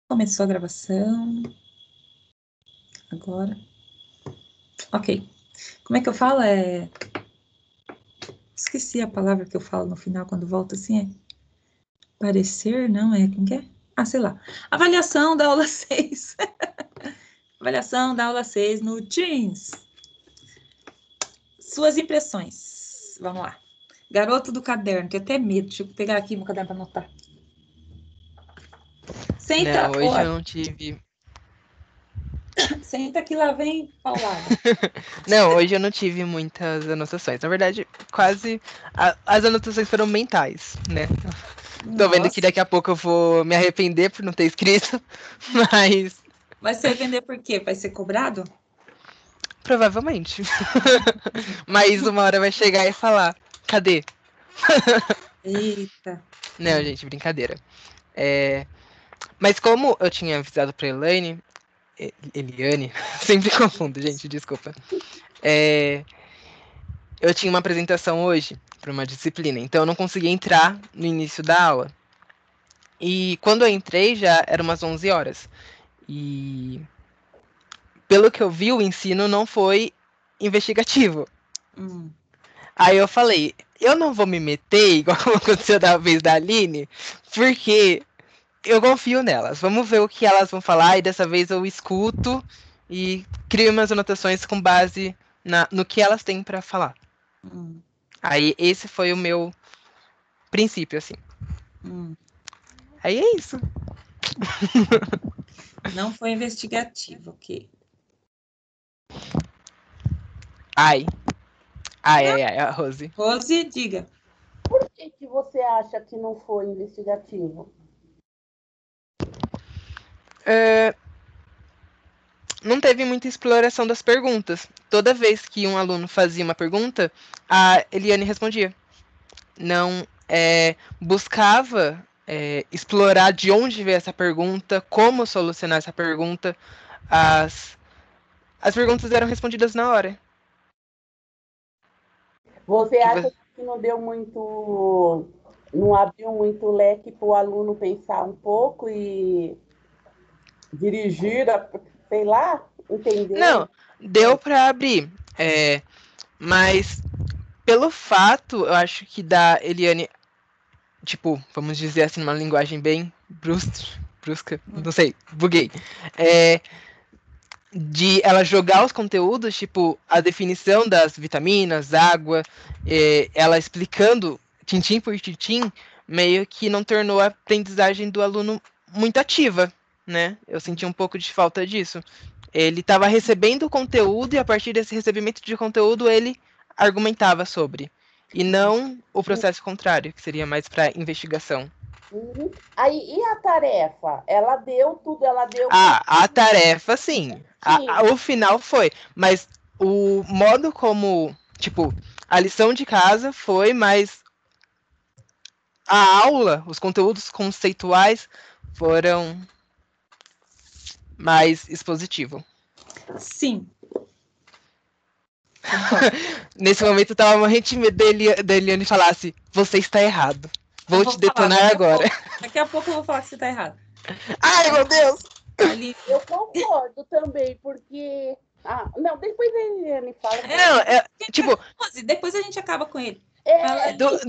Começou a gravação. Agora. Ok. Como é que eu falo? Esqueci a palavra que eu falo no final quando volta assim. Parecer, não é? Como que é? Ah, sei lá. Avaliação da aula 6. Avaliação da aula 6 no Teams. Suas impressões. Vamos lá. Garoto do caderno, tenho até medo. Deixa eu pegar aqui meu caderno para anotar. Senta. Não, hoje eu não tive. Senta que lá vem paulada. Não, hoje eu não tive muitas anotações. Na verdade, quase. As anotações foram mentais, né? Tô vendo que Nossa. daqui a pouco eu vou me arrepender por não ter escrito, mas. Vai se arrepender por quê? Vai ser cobrado? Provavelmente. Mas uma hora vai chegar e falar: cadê? Eita. Não, gente, brincadeira. Mas como eu tinha avisado pra Eliane, sempre confundo, gente, desculpa. Eu tinha uma apresentação hoje para uma disciplina, então eu não consegui entrar no início da aula. E quando eu entrei já eram umas 11 horas. E pelo que eu vi, o ensino não foi investigativo. Aí eu falei, eu não vou me meter, igual aconteceu da vez da Aline, porque eu confio nelas. Vamos ver o que elas vão falar e dessa vez eu escuto e crio minhas anotações com base no que elas têm para falar. Aí esse foi o meu princípio, assim. Aí é isso. Não foi investigativo, ok. Ai, a Rose. Rose, diga. Por que você acha que não foi investigativo? Não teve muita exploração das perguntas. Toda vez que um aluno fazia uma pergunta, a Eliane respondia. Não buscava explorar de onde veio essa pergunta, como solucionar essa pergunta. As perguntas eram respondidas na hora. Você acha que não deu muito. Não abriu muito leque para o aluno pensar um pouco e dirigir, sei lá, entender? Não, deu para abrir. Mas pelo fato, eu acho que da Eliane, tipo, vamos dizer assim, numa linguagem bem brusca, não sei, buguei. De ela jogar os conteúdos, tipo, a definição das vitaminas, água, ela explicando tintim por tintim, meio que não tornou a aprendizagem do aluno muito ativa, né? Eu senti um pouco de falta disso. Ele estava recebendo o conteúdo e a partir desse recebimento de conteúdo ele argumentava sobre. E não o processo contrário, que seria mais para investigação. Aí, e a tarefa? Ela deu tudo, ela deu. A tarefa, sim. O final foi. Mas o modo como, tipo, a lição de casa foi, mas a aula, os conteúdos conceituais foram mais expositivo. Sim. Nesse momento eu tava morrendo de medo da Eliane falasse: você está errado. Vou te detonar agora. Daqui a pouco eu vou falar que você está errado. Ai, meu Deus! Ali. Eu concordo também, porque. Não, depois a Eliane fala. Não, tipo. Depois a gente acaba com ele.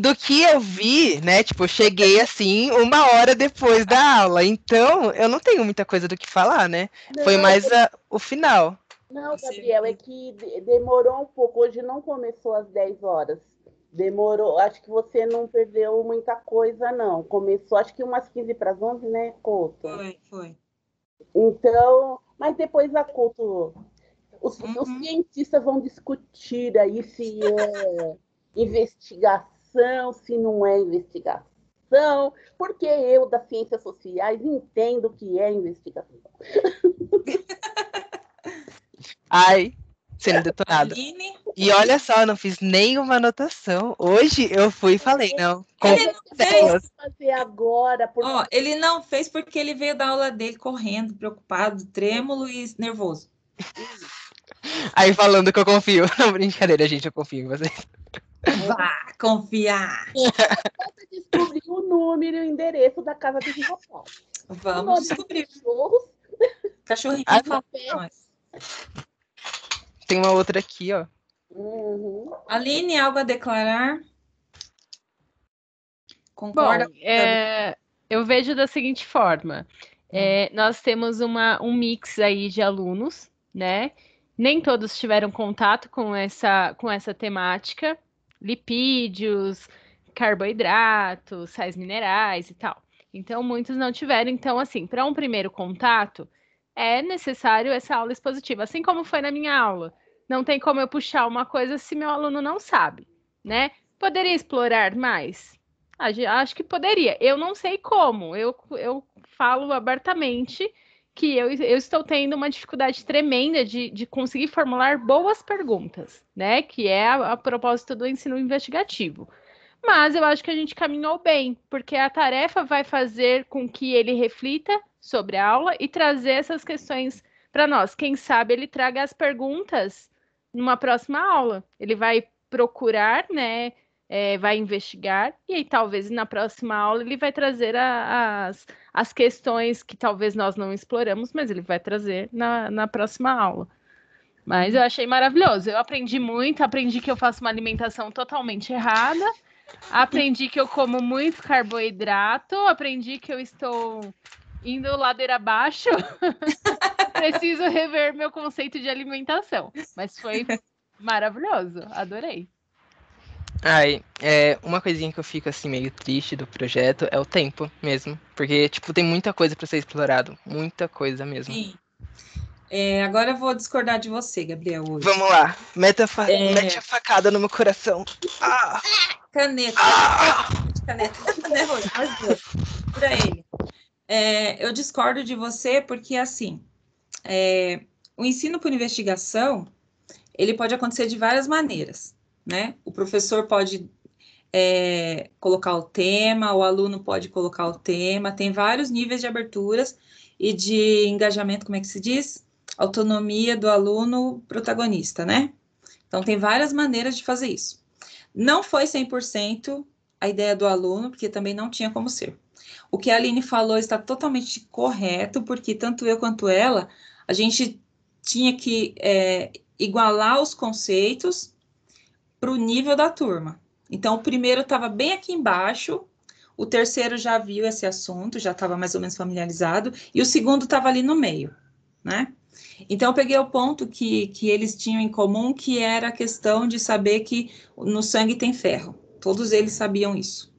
Do que eu vi, né? Tipo, eu cheguei assim 1 hora depois da aula. Então, eu não tenho muita coisa do que falar, né? Não, foi mais o final. Não, Gabriel, é que demorou um pouco. Hoje não começou às 10 horas. Demorou. Acho que você não perdeu muita coisa, não. Começou, acho que umas 15 para as 11, né, Couto? Foi. Então, mas depois a Couto. Os cientistas vão discutir aí se é investigação, se não é investigação, porque eu, das ciências sociais, entendo que é investigação. Ai, sendo detonada. E olha só, eu não fiz nenhuma anotação. Hoje eu fui e falei, não. Ele não fez. Fazer agora, porque... ele não fez porque ele veio da aula dele correndo, preocupado, trêmulo e nervoso. Aí falando que eu confio. Não, brincadeira, gente, eu confio em vocês. Vá confiar. Você descobriu o número e o endereço da casa desse rapaz. Vamos descobrir. Cachorrinho fala com nós. Tem uma outra aqui, ó. Uhum. Aline, algo a declarar? Concorda? Bom, eu vejo da seguinte forma. Nós temos um mix aí de alunos, né? Nem todos tiveram contato com essa temática. Lipídios, carboidratos, sais minerais e tal. Então, muitos não tiveram. Então, assim, para um primeiro contato, é necessário essa aula expositiva. Assim como foi na minha aula. Não tem como eu puxar uma coisa se meu aluno não sabe, né? Poderia explorar mais? Acho que poderia. Eu não sei como. Eu falo abertamente que eu estou tendo uma dificuldade tremenda de conseguir formular boas perguntas, né? Que é a propósito do ensino investigativo. Mas eu acho que a gente caminhou bem, porque a tarefa vai fazer com que ele reflita sobre a aula e trazer essas questões para nós. Quem sabe ele traga as perguntas numa próxima aula. Ele vai procurar, né? Vai investigar, e aí talvez na próxima aula ele vai trazer as questões que talvez nós não exploramos, mas ele vai trazer na próxima aula. Mas eu achei maravilhoso. Eu aprendi muito, aprendi que eu faço uma alimentação totalmente errada, aprendi que eu como muito carboidrato, aprendi que eu estou indo ladeira abaixo. Preciso rever meu conceito de alimentação. Mas foi maravilhoso, adorei. Uma coisinha que eu fico assim meio triste do projeto é o tempo mesmo, porque tipo tem muita coisa para ser explorado, muita coisa mesmo. Sim. Agora eu vou discordar de você, Gabriel, hoje. Vamos lá, mete a facada no meu coração. Caneta. Caneta. Né, Rose? Mais duas. Pra ele. Eu discordo de você porque, assim, o ensino por investigação, ele pode acontecer de várias maneiras, né? O professor pode colocar o tema, o aluno pode colocar o tema, tem vários níveis de aberturas e de engajamento, como é que se diz? Autonomia do aluno protagonista, né? Então, tem várias maneiras de fazer isso. Não foi 100% a ideia do aluno, porque também não tinha como ser. O que a Aline falou está totalmente correto, porque tanto eu quanto ela, a gente tinha que igualar os conceitos para o nível da turma. Então, o primeiro estava bem aqui embaixo, o terceiro já viu esse assunto, já estava mais ou menos familiarizado, e o segundo estava ali no meio, né? Então, eu peguei o ponto que eles tinham em comum, que era a questão de saber que no sangue tem ferro. Todos eles sabiam isso.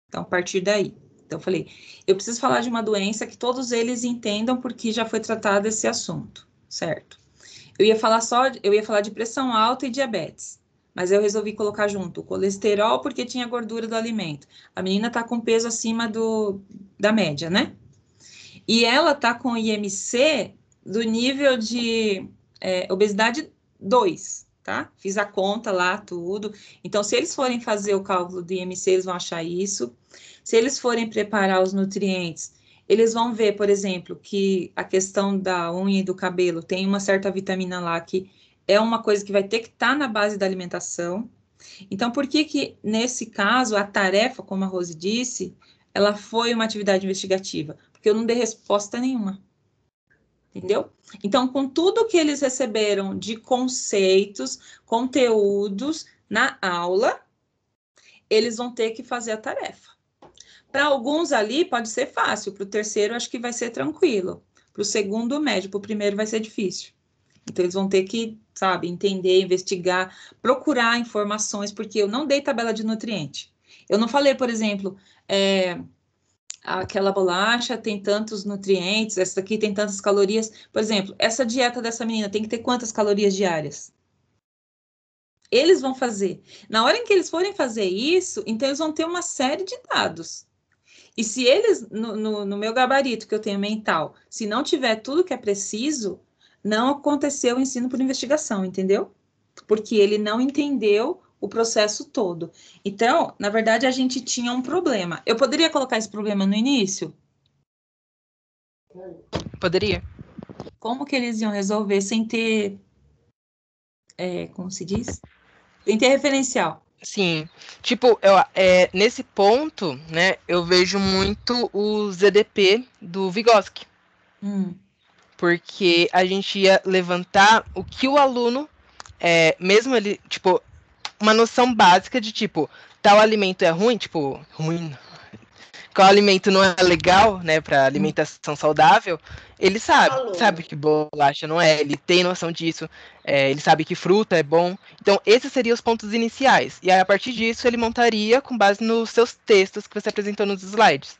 Então, a partir daí. Então, eu falei, eu preciso falar de uma doença que todos eles entendam, porque já foi tratado esse assunto, certo? Eu ia falar de pressão alta e diabetes, mas eu resolvi colocar junto o colesterol, porque tinha gordura do alimento. A menina tá com peso acima da média, né? E ela tá com IMC do nível de obesidade 2, tá? Fiz a conta lá, tudo. Então, se eles forem fazer o cálculo do IMC, eles vão achar isso. Se eles forem preparar os nutrientes, eles vão ver, por exemplo, que a questão da unha e do cabelo tem uma certa vitamina lá que é uma coisa que vai ter que estar na base da alimentação. Então, por que nesse caso, a tarefa, como a Rose disse, ela foi uma atividade investigativa? Porque eu não dei resposta nenhuma. Entendeu? Então, com tudo que eles receberam de conceitos, conteúdos na aula, eles vão ter que fazer a tarefa. Para alguns ali pode ser fácil, para o terceiro acho que vai ser tranquilo. Para o segundo, médio, para o primeiro vai ser difícil. Então, eles vão ter que, sabe, entender, investigar, procurar informações, porque eu não dei tabela de nutriente. Eu não falei, por exemplo, aquela bolacha tem tantos nutrientes, essa daqui tem tantas calorias. Por exemplo, essa dieta dessa menina tem que ter quantas calorias diárias? Eles vão fazer. Na hora em que eles forem fazer isso, então eles vão ter uma série de dados. E se eles, no meu gabarito que eu tenho mental, se não tiver tudo que é preciso, não aconteceu o ensino por investigação, entendeu? Porque ele não entendeu o processo todo. Então, na verdade, a gente tinha um problema. Eu poderia colocar esse problema no início? Poderia. Como que eles iam resolver sem ter, como se diz? Sem ter referencial. Sim, tipo, nesse ponto, né, eu vejo muito o ZDP do Vygotsky, porque a gente ia levantar o que o aluno, mesmo ele, tipo, uma noção básica de, tipo, tal alimento é ruim, tipo, ruim, qual alimento não é legal, né, para alimentação saudável, ele sabe que bolacha não é, ele tem noção disso, ele sabe que fruta é bom. Então, esses seriam os pontos iniciais. E aí, a partir disso, ele montaria com base nos seus textos que você apresentou nos slides.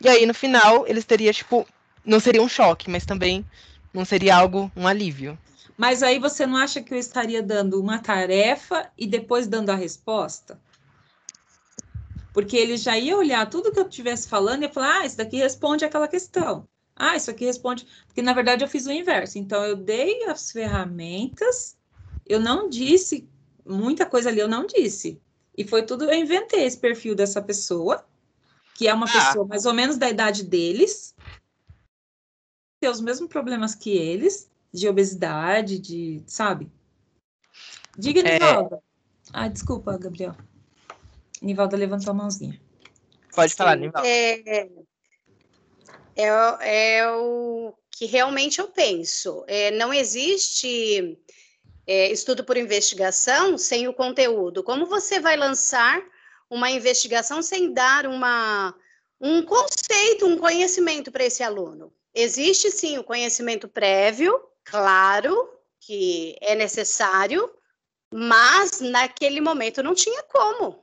E aí, no final, eles teriam, tipo, não seria um choque, mas também não seria um alívio. Mas aí você não acha que eu estaria dando uma tarefa e depois dando a resposta? Porque ele já ia olhar tudo que eu estivesse falando e ia falar, isso daqui responde aquela questão. Isso aqui responde... Porque, na verdade, eu fiz o inverso. Então, eu dei as ferramentas, eu não disse, muita coisa ali eu não disse. E foi tudo, eu inventei esse perfil dessa pessoa, que é uma pessoa mais ou menos da idade deles, tem os mesmos problemas que eles, de obesidade, sabe? Diga, Nivalda. Desculpa, Gabriel. Nivalda levantou a mãozinha. Pode falar, Nivalda. É o que realmente eu penso. Não existe estudo por investigação sem o conteúdo. Como você vai lançar uma investigação sem dar um conceito, um conhecimento para esse aluno? Existe, sim, o conhecimento prévio, claro, que é necessário, mas naquele momento não tinha como.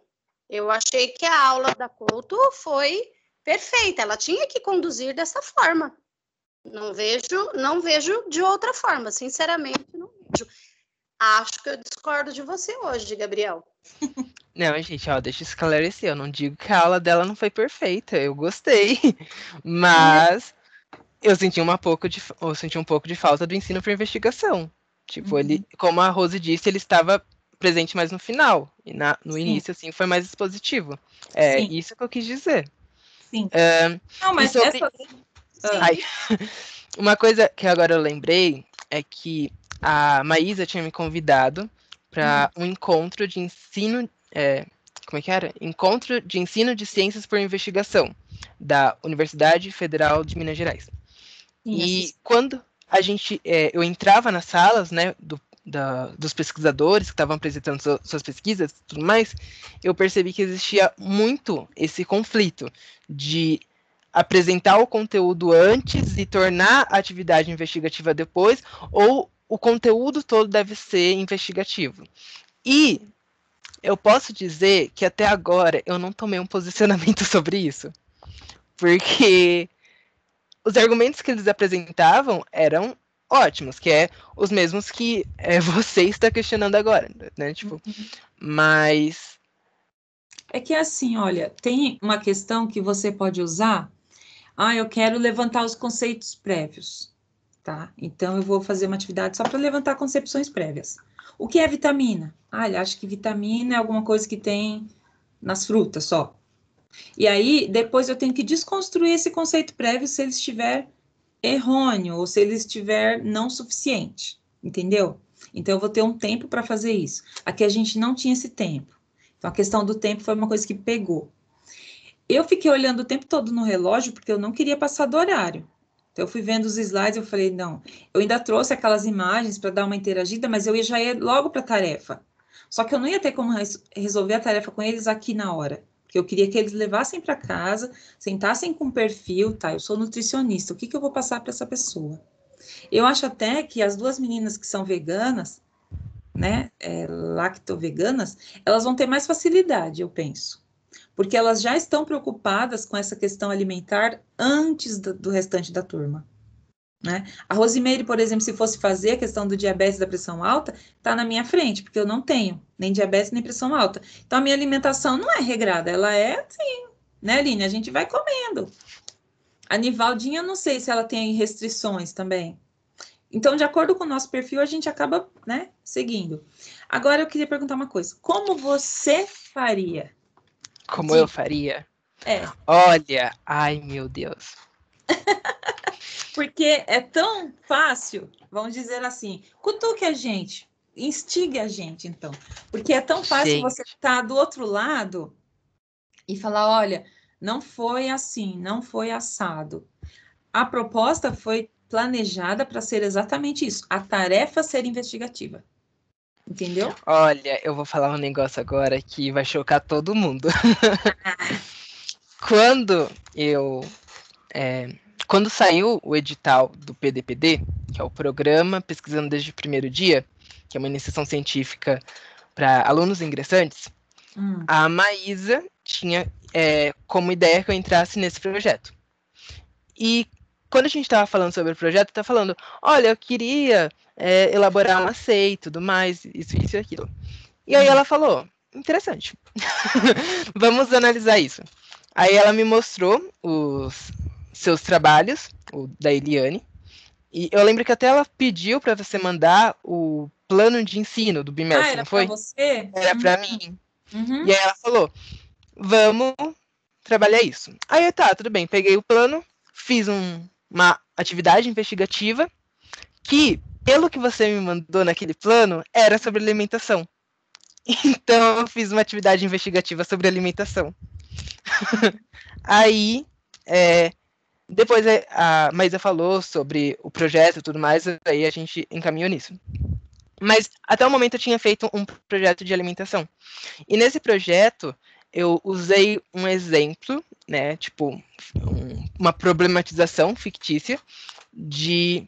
Eu achei que a aula da Couto foi perfeita, ela tinha que conduzir dessa forma. Não vejo de outra forma, sinceramente, não vejo. Acho que eu discordo de você hoje, Gabriel. Não, gente, deixa eu esclarecer. Eu não digo que a aula dela não foi perfeita. Eu gostei. Mas eu senti um pouco de falta do ensino por investigação. Tipo, ele, como a Rose disse, ele estava presente mais no final. E no início, assim, foi mais expositivo. Isso que eu quis dizer. Sim. Não, mas uma coisa que agora eu lembrei é que a Maísa tinha me convidado para um encontro de ensino... como é que era? Encontro de Ensino de Ciências por Investigação, da Universidade Federal de Minas Gerais. E quando eu entrava nas salas, né, dos pesquisadores que estavam apresentando suas pesquisas e tudo mais, eu percebi que existia muito esse conflito de apresentar o conteúdo antes e tornar a atividade investigativa depois, ou o conteúdo todo deve ser investigativo. E eu posso dizer que até agora eu não tomei um posicionamento sobre isso, porque os argumentos que eles apresentavam eram ótimos, que é os mesmos que você está questionando agora, né? Tipo, mas... É que assim, olha, tem uma questão que você pode usar. Eu quero levantar os conceitos prévios, tá? Então, eu vou fazer uma atividade só para levantar concepções prévias. O que é vitamina? Ele acha que vitamina é alguma coisa que tem nas frutas só. E aí, depois eu tenho que desconstruir esse conceito prévio se ele estiver errôneo ou se ele estiver não suficiente, entendeu? Então, eu vou ter um tempo para fazer isso. Aqui a gente não tinha esse tempo. Então, a questão do tempo foi uma coisa que pegou. Eu fiquei olhando o tempo todo no relógio porque eu não queria passar do horário. Então, eu fui vendo os slides, eu falei, não, eu ainda trouxe aquelas imagens para dar uma interagida, mas eu já ia logo para a tarefa. Só que eu não ia ter como resolver a tarefa com eles aqui na hora, porque eu queria que eles levassem para casa, sentassem com perfil, tá? Eu sou nutricionista, o que eu vou passar para essa pessoa? Eu acho até que as duas meninas que são veganas, né, lacto-veganas, elas vão ter mais facilidade, eu penso. Porque elas já estão preocupadas com essa questão alimentar antes do restante da turma, né? A Rosimeire, por exemplo, se fosse fazer a questão do diabetes e da pressão alta, está na minha frente, porque eu não tenho nem diabetes nem pressão alta. Então, a minha alimentação não é regrada, ela é assim, né, Aline? A gente vai comendo. A Nivaldinha, eu não sei se ela tem restrições também. Então, de acordo com o nosso perfil, a gente acaba, né, seguindo. Agora, eu queria perguntar uma coisa. Como você faria? Como eu faria? Olha, ai meu Deus. Porque é tão fácil, vamos dizer assim, cutuque a gente. instigue a gente, então. Porque é tão fácil você estar do outro lado e falar, olha, não foi assim, não foi assado. A proposta foi planejada para ser exatamente isso, a tarefa ser investigativa. Entendeu? Olha, eu vou falar um negócio agora que vai chocar todo mundo. Quando saiu o edital do PDPD, que é o Programa Pesquisando Desde o Primeiro Dia, que é uma iniciação científica para alunos ingressantes, a Maísa tinha como ideia que eu entrasse nesse projeto. E quando a gente estava falando sobre o projeto, tá falando, olha, eu queria elaborar uma CEI e tudo mais, isso e aquilo. E aí ela falou, interessante, vamos analisar isso. Aí ela me mostrou os seus trabalhos, o da Eliane, e eu lembro que até ela pediu para você mandar o plano de ensino do bimestre, não foi? Era para você? Era para mim. E aí ela falou, vamos trabalhar isso. Aí tá, tudo bem, peguei o plano, fiz uma atividade investigativa que, pelo que você me mandou naquele plano, era sobre alimentação. Então, eu fiz uma atividade investigativa sobre alimentação. Aí, depois a Maísa falou sobre o projeto e tudo mais, aí a gente encaminhou nisso. Mas, até o momento, eu tinha feito um projeto de alimentação. E nesse projeto, eu usei um exemplo, né, tipo, uma problematização fictícia de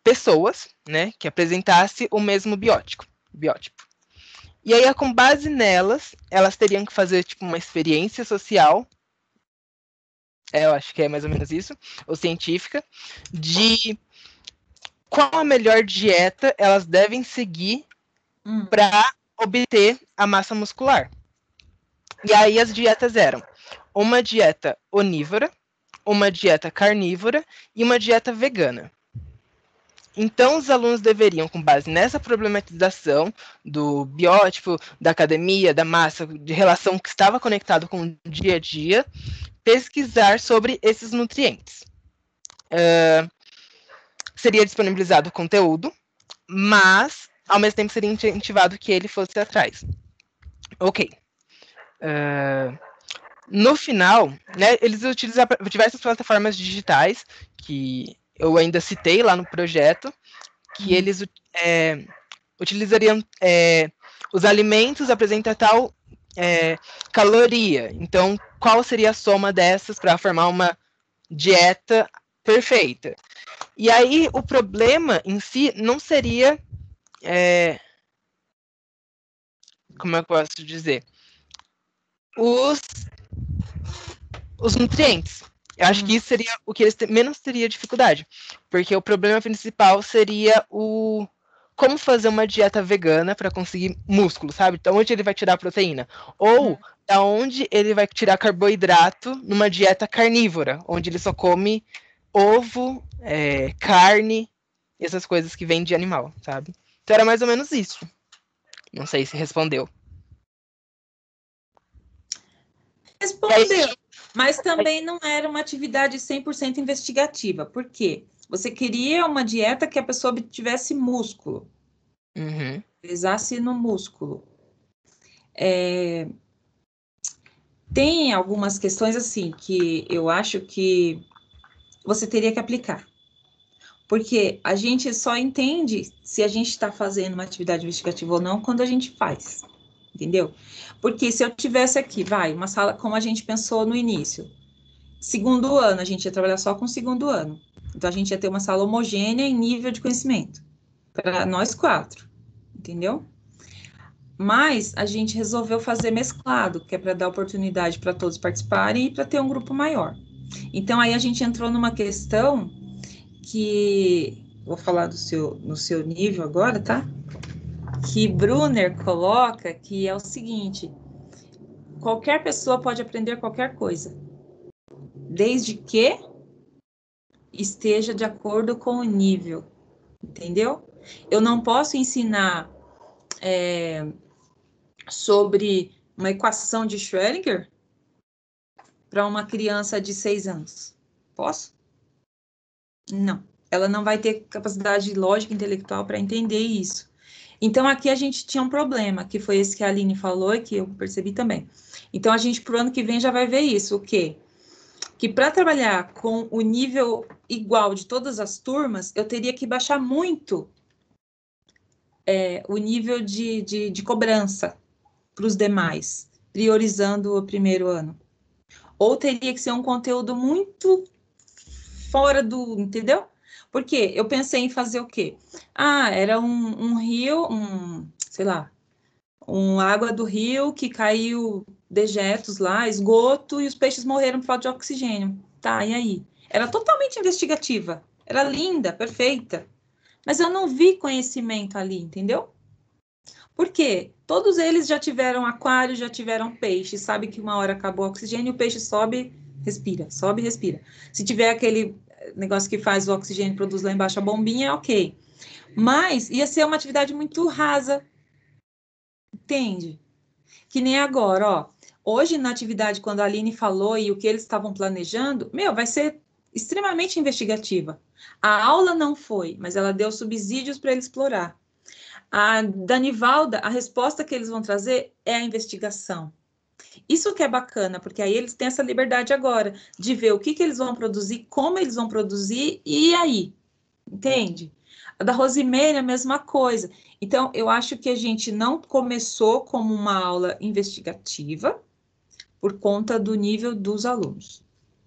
pessoas, né, que apresentasse o mesmo biótipo. E aí, com base nelas, elas teriam que fazer tipo uma experiência social, eu acho que é mais ou menos isso, ou científica, de qual a melhor dieta elas devem seguir para obter a massa muscular. E aí as dietas eram uma dieta onívora, uma dieta carnívora e uma dieta vegana. Então, os alunos deveriam, com base nessa problematização do biótipo, da academia, da massa, de relação que estava conectado com o dia a dia, pesquisar sobre esses nutrientes. Seria disponibilizado conteúdo, mas, ao mesmo tempo, seria incentivado que ele fosse atrás. Ok. No final, né, eles utilizaram diversas plataformas digitais, que eu ainda citei lá no projeto, que eles utilizariam os alimentos apresentam tal caloria. Então, qual seria a soma dessas para formar uma dieta perfeita? E aí, o problema em si não seria... como é que eu posso dizer? Os nutrientes. Eu acho que isso seria o que eles menos teria dificuldade. Porque o problema principal seria como fazer uma dieta vegana para conseguir músculo, sabe? Então, onde ele vai tirar a proteína? Ou da onde ele vai tirar carboidrato numa dieta carnívora, onde ele só come ovo, carne, essas coisas que vêm de animal, sabe? Então, era mais ou menos isso. Não sei se respondeu. Respondeu. Mas também não era uma atividade 100% investigativa. Por quê? Você queria uma dieta que a pessoa tivesse músculo. Pesasse no músculo. Tem algumas questões assim que eu acho que você teria que aplicar. Porque a gente só entende se a gente está fazendo uma atividade investigativa ou não quando a gente faz. Entendeu? Porque se eu tivesse aqui, uma sala como a gente pensou no início, segundo ano, a gente ia trabalhar só com segundo ano. Então, a gente ia ter uma sala homogênea em nível de conhecimento, para nós 4, entendeu? Mas a gente resolveu fazer mesclado, que é para dar oportunidade para todos participarem e para ter um grupo maior. Então, aí a gente entrou numa questão que, vou falar no seu nível agora, tá? Que Brunner coloca, que é o seguinte: qualquer pessoa pode aprender qualquer coisa, desde que esteja de acordo com o nível, entendeu? Eu não posso ensinar sobre uma equação de Schrödinger para uma criança de 6 anos. Posso? Não. Ela não vai ter capacidade lógica intelectual para entender isso. Então, aqui a gente tinha um problema, que foi esse que a Aline falou e que eu percebi também. Então, a gente, para o ano que vem, já vai ver isso, o quê? Que para trabalhar com o nível igual de todas as turmas, eu teria que baixar muito o nível de cobrança para os demais, priorizando o primeiro ano. Ou teria que ser um conteúdo muito fora do, entendeu? Porque eu pensei em fazer o quê? Era um rio, sei lá, uma água do rio que caiu dejetos lá, esgoto, e os peixes morreram por falta de oxigênio. Tá, e aí? Era totalmente investigativa. Era linda, perfeita. Mas eu não vi conhecimento ali, entendeu? Por quê? Todos eles já tiveram aquário, já tiveram peixe. Sabe que uma hora acabou o oxigênio, o peixe sobe, respira, sobe, respira. Se tiver aquele negócio que faz o oxigênio, produz lá embaixo a bombinha, ok. Mas ia ser uma atividade muito rasa, entende? Que nem agora, ó. Hoje, na atividade, quando a Aline falou e o que eles estavam planejando, vai ser extremamente investigativa. A aula não foi, mas ela deu subsídios para ele explorar. A Danivalda, a resposta que eles vão trazer é a investigação. Isso que é bacana, porque aí eles têm essa liberdade agora de ver o que eles vão produzir, como eles vão produzir, e aí, entende? A da Rosimeire é a mesma coisa. Então, eu acho que a gente não começou como uma aula investigativa por conta do nível dos alunos.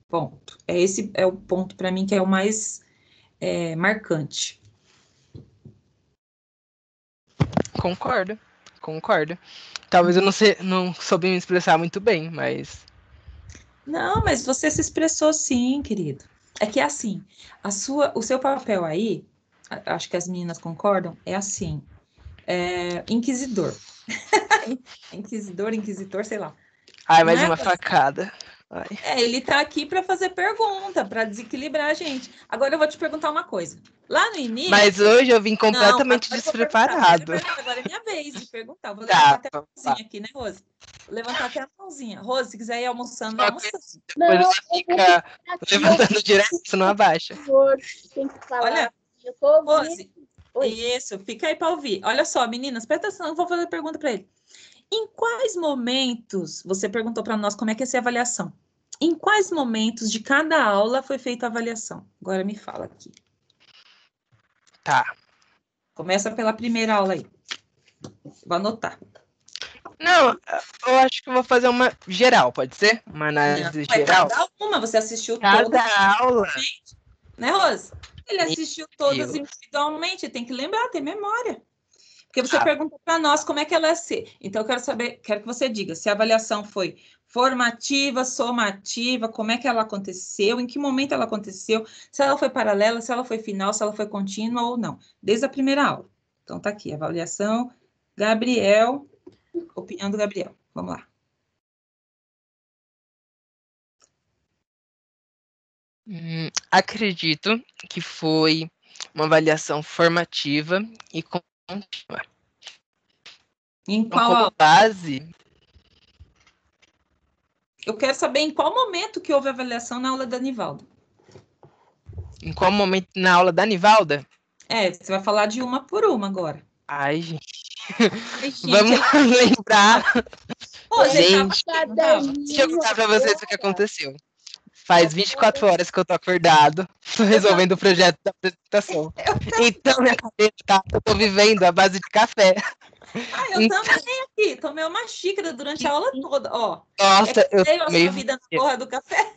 Ponto. Esse é o ponto para mim que é o mais marcante. Concordo. Talvez eu não soube me expressar muito bem, mas... Não, mas você se expressou sim, querido. É que é assim, o seu papel aí, acho que as meninas concordam, é assim, inquisidor. Inquisitor, sei lá. Ai, Não mais é? uma facada. Ai. Ele tá aqui para fazer pergunta, para desequilibrar a gente. Agora eu vou te perguntar uma coisa. Lá no início. Mas hoje eu vim completamente Não, despreparado. Agora é minha vez de perguntar. Vou Tá, levantar até a mãozinha aqui, né, Rose? Vou levantar até a mãozinha. Rose, se quiser ir almoçando, vai Uma coisa, almoçando. depois Não, ela fica levantando direto, isso não abaixa. Tem que falar. Olha, Eu tô ouvindo. Rose, Oi. isso, fica aí para ouvir. Olha só, meninas, presta atenção, eu vou fazer pergunta para ele. Em quais momentos, você perguntou para nós como é que ia ser a avaliação? Em quais momentos de cada aula foi feita a avaliação? Agora me fala aqui. Tá. Começa pela primeira aula aí. Vou anotar. Não, eu acho que eu vou fazer uma geral, pode ser? Uma análise geral? Cada uma, você assistiu Cada todas aula. né, Rose? Ele assistiu todas Deus. individualmente, tem que lembrar, tem memória. Porque você Ah. perguntou para nós como é que ela ia ser. Então, eu quero saber, quero que você diga se a avaliação foi formativa, somativa, como é que ela aconteceu, em que momento ela aconteceu, se ela foi paralela, se ela foi final, se ela foi contínua ou não, desde a primeira aula. Então, tá aqui, avaliação, Gabriel, opinião do Gabriel. Vamos lá. Acredito que foi uma avaliação formativa e contínua. Em Então, qual como aula? base, Eu quero saber em qual momento que houve avaliação na aula da Nivalda. em qual momento na aula da Nivalda? Você vai falar de uma por uma agora. Ai, gente. Ai, gente, Vamos lembrar. Ô, Gente, tava... deixa eu contar pra vocês o que aconteceu. Faz 24 horas que eu tô acordado, tô resolvendo o projeto da apresentação. Então, minha cabeça eu tô vivendo à base de café. Eu também aqui, tomei uma xícara durante a aula toda, ó. Nossa, eu tenho a tomei... sua vida na porra do café.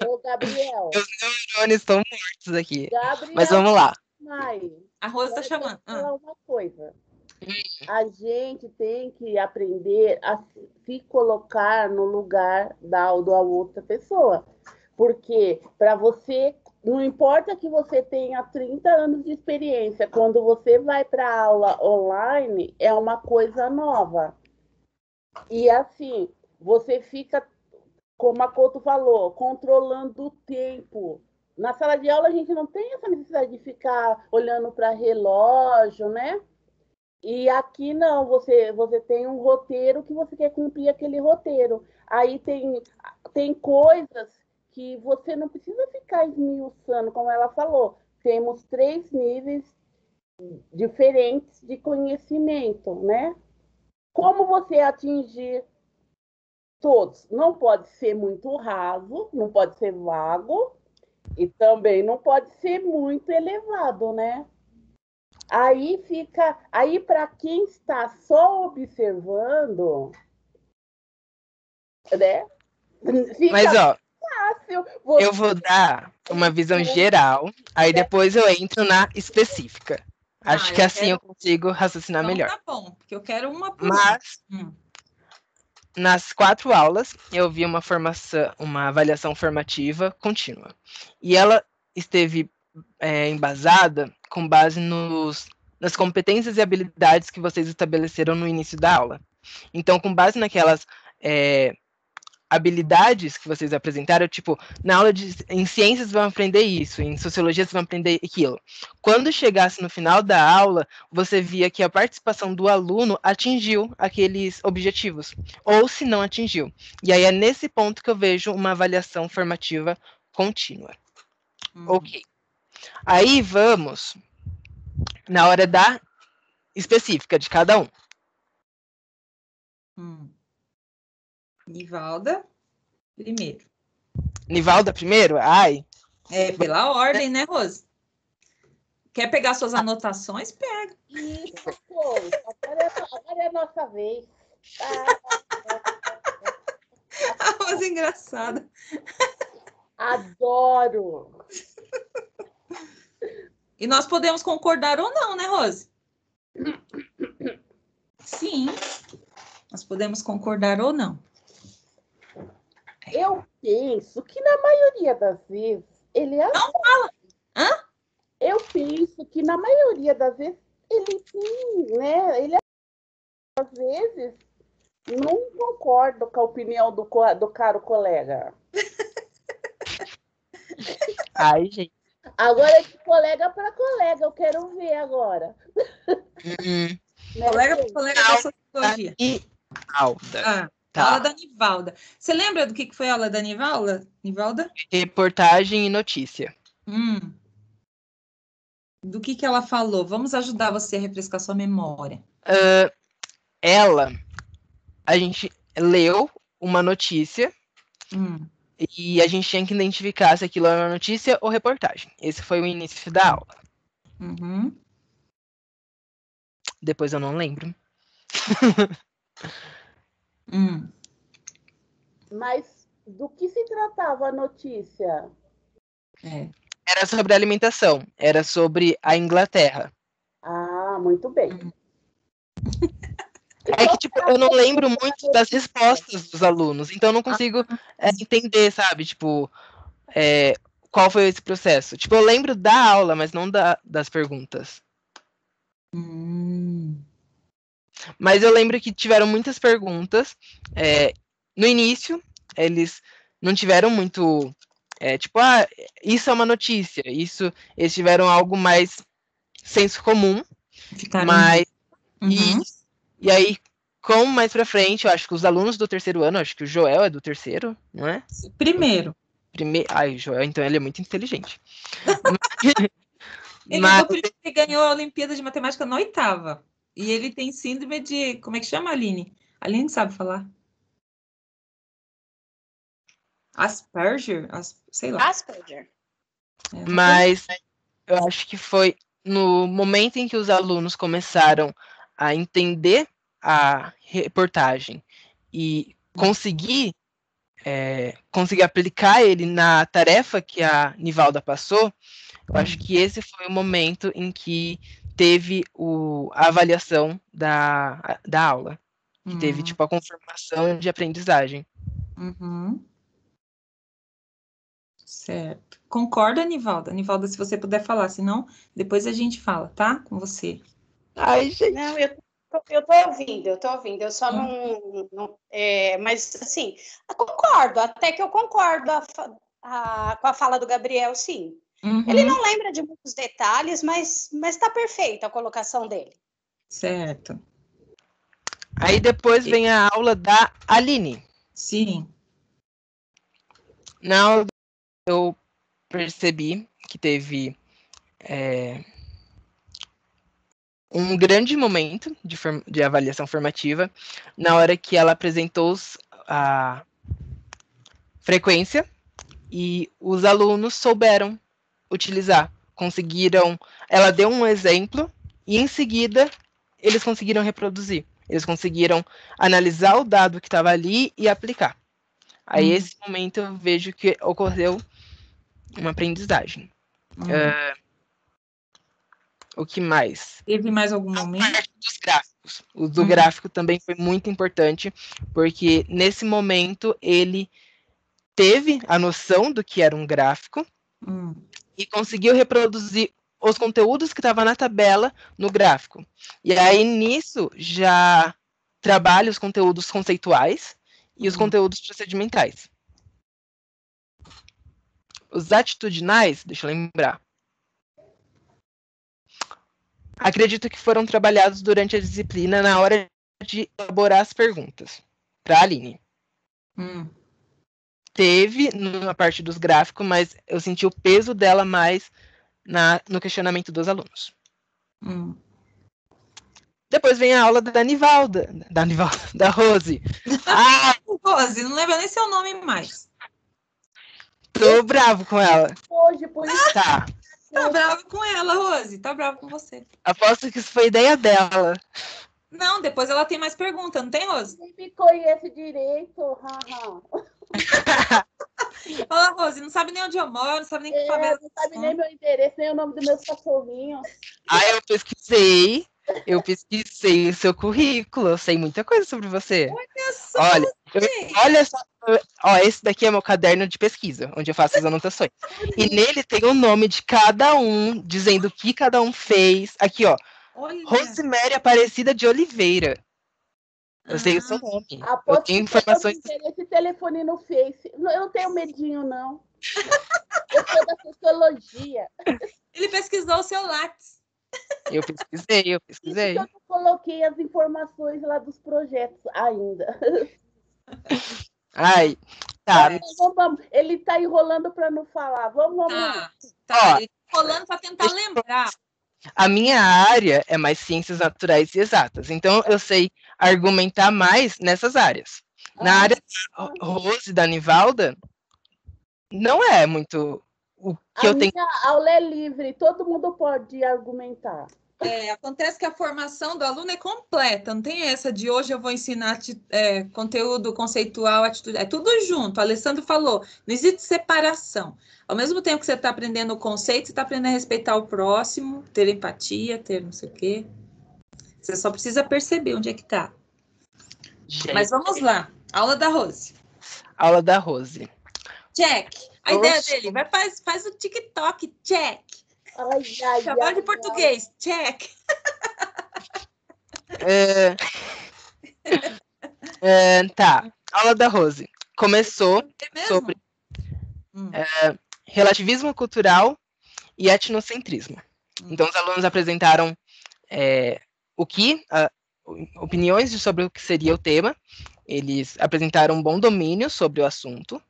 Ô, Gabriel. Meus neurônios estão mortos aqui. Gabriel. Mas vamos lá. A Rosa tá chamando. Vou falar uma coisa. A gente tem que aprender a se colocar no lugar da outra pessoa. Porque para você, não importa que você tenha 30 anos de experiência, quando você vai para a aula online, é uma coisa nova. E assim, você fica, como a Couto falou, controlando o tempo. Na sala de aula a gente não tem essa necessidade de ficar olhando para relógio, né? E aqui não, você tem um roteiro que você quer cumprir aquele roteiro. Aí tem coisas que você não precisa ficar esmiuçando, como ela falou. Temos 3 níveis diferentes de conhecimento, né? Como você atingir todos? Não pode ser muito raso, não pode ser vago e também não pode ser muito elevado, né? Aí para quem está só observando, né? Mas, Fica ó, fácil. eu vou dar uma visão geral, aí depois eu entro na específica. Acho que assim eu consigo raciocinar Então melhor. tá bom, porque eu quero uma por Mas, uma. nas 4 aulas, eu vi uma avaliação formativa contínua. E ela esteve embasada com base nas competências e habilidades que vocês estabeleceram no início da aula. Então, com base naquelas habilidades que vocês apresentaram, tipo, na aula em ciências vão aprender isso, em sociologia vocês vão aprender aquilo. Quando chegasse no final da aula, você via que a participação do aluno atingiu aqueles objetivos, ou se não atingiu. E aí é nesse ponto que eu vejo uma avaliação formativa contínua. Ok. Aí vamos na hora da específica de cada um. Nivalda, primeiro. Nivalda primeiro? Ai. Pela ordem, né, Rose? Quer pegar suas anotações? Pega. Isso, pô. Agora é a nossa vez. A Rose é engraçada. Adoro. E nós podemos concordar ou não, né, Rose? Sim. Nós podemos concordar ou não. Eu penso que na maioria das vezes ele é. Não fala. Hã? Eu penso que na maioria das vezes ele sim, né? Ele às vezes não concordo com a opinião do caro colega. Ai, gente. Agora é de colega para colega, eu quero ver agora. Né, colega para colega da sociologia. Nivalda. Tá. Aula da Nivalda. Você lembra do que foi a aula da Nivalda? Reportagem e notícia. Do que ela falou? Vamos ajudar você a refrescar sua memória. A gente leu uma notícia e a gente tinha que identificar se aquilo era uma notícia ou reportagem. Esse foi o início da aula. Depois eu não lembro. Mas do que se tratava a notícia? Era sobre alimentação. Era sobre a Inglaterra. Ah, muito bem. É que, tipo, eu não lembro muito das respostas dos alunos, então eu não consigo entender, sabe? Tipo, qual foi esse processo. Tipo, eu lembro da aula, mas não das perguntas. Mas eu lembro que tiveram muitas perguntas. No início, eles não tiveram muito... tipo, isso é uma notícia. Eles tiveram algo mais senso comum. Mas... E aí, como mais pra frente, eu acho que os alunos do terceiro ano, acho que o Joel é do terceiro, não é? Primeiro. Ai, o Joel, então ele é muito inteligente. Ele ganhou a Olimpíada de Matemática na 8ª. E ele tem síndrome de... Como é que chama, Aline? A Aline sabe falar. Asperger? Sei lá. Asperger. Mas eu acho que foi no momento em que os alunos começaram a entender a reportagem e conseguir aplicar ele na tarefa que a Nivalda passou, eu acho que esse foi o momento em que teve a avaliação da aula, que teve tipo a confirmação de aprendizagem. Certo. Concorda, Nivalda? Nivalda, se você puder falar, senão depois a gente fala, tá? Com você. Ai, gente. Não, eu tô ouvindo, eu só não mas assim, eu concordo, até que eu concordo com a fala do Gabriel, sim. Ele não lembra de muitos detalhes, mas tá perfeita a colocação dele. Certo. Aí depois vem a aula da Aline. Sim. Na aula eu percebi que teve um grande momento de avaliação formativa na hora que ela apresentou a frequência e os alunos souberam utilizar, conseguiram. Ela deu um exemplo e em seguida eles conseguiram reproduzir. Eles conseguiram analisar o dado que estava ali e aplicar. Aí, esse momento, eu vejo que ocorreu uma aprendizagem. O que mais? Teve mais algum momento? A parte dos gráficos. O do gráfico também foi muito importante, porque nesse momento ele teve a noção do que era um gráfico e conseguiu reproduzir os conteúdos que estavam na tabela no gráfico. E aí, nisso, já trabalha os conteúdos conceituais e os conteúdos procedimentais. Os atitudinais, deixa eu lembrar. Acredito que foram trabalhados durante a disciplina na hora de elaborar as perguntas. Para a Aline. Teve na parte dos gráficos, mas eu senti o peso dela mais no questionamento dos alunos. Depois vem a aula da Nivalda, da Rose. Rose, não lembro nem seu nome mais. Tô bravo com ela. Hoje, por isso. Tá. Tá bravo com ela, Rose. Tá bravo com você. Aposto que isso foi ideia dela. Não, depois ela tem mais perguntas, não tem, Rose? Nem me conhece direito. Fala, Rose, não sabe nem onde eu moro, não sabe nem que favela. Não sabe nem meu endereço, nem o nome dos meus cachorrinhos. Eu pesquisei o seu currículo, eu sei muita coisa sobre você. Olha só, olha só, ó, esse daqui é meu caderno de pesquisa, onde eu faço as anotações. E nele tem o nome de cada um, dizendo o que cada um fez. Aqui, ó, Rosemary Aparecida de Oliveira. Eu sei o seu nome. Eu tenho informações. Esse telefone no Face. Eu não tenho medinho, não. Eu sou da sociologia. Ele pesquisou o seu Lattes. Eu pesquisei. Eu não coloquei as informações lá dos projetos ainda. Ai, tá. Vamos. Ele tá enrolando para não falar. Vamos. Tá. Ele tá enrolando para tentar lembrar. A minha área é mais ciências naturais e exatas, então eu sei argumentar mais nessas áreas. Na área da Rose e da Nivalda, não é muito o que eu tenho. A aula é livre, todo mundo pode argumentar. Acontece que a formação do aluno é completa, não tem essa de hoje eu vou ensinar conteúdo conceitual, atitude, é tudo junto. O Alessandro falou, não existe separação. Ao mesmo tempo que você está aprendendo o conceito, você está aprendendo a respeitar o próximo, ter empatia, ter não sei o quê. Você só precisa perceber onde é que está. Mas vamos lá, aula da Rose. Aula da Rose. Check. A ideia dele, faz o TikTok, check. Trabalho de português, check. Tá, aula da Rose. Começou sobre relativismo cultural e etnocentrismo. Então, os alunos apresentaram opiniões sobre o que seria o tema. Eles apresentaram um bom domínio sobre o assunto.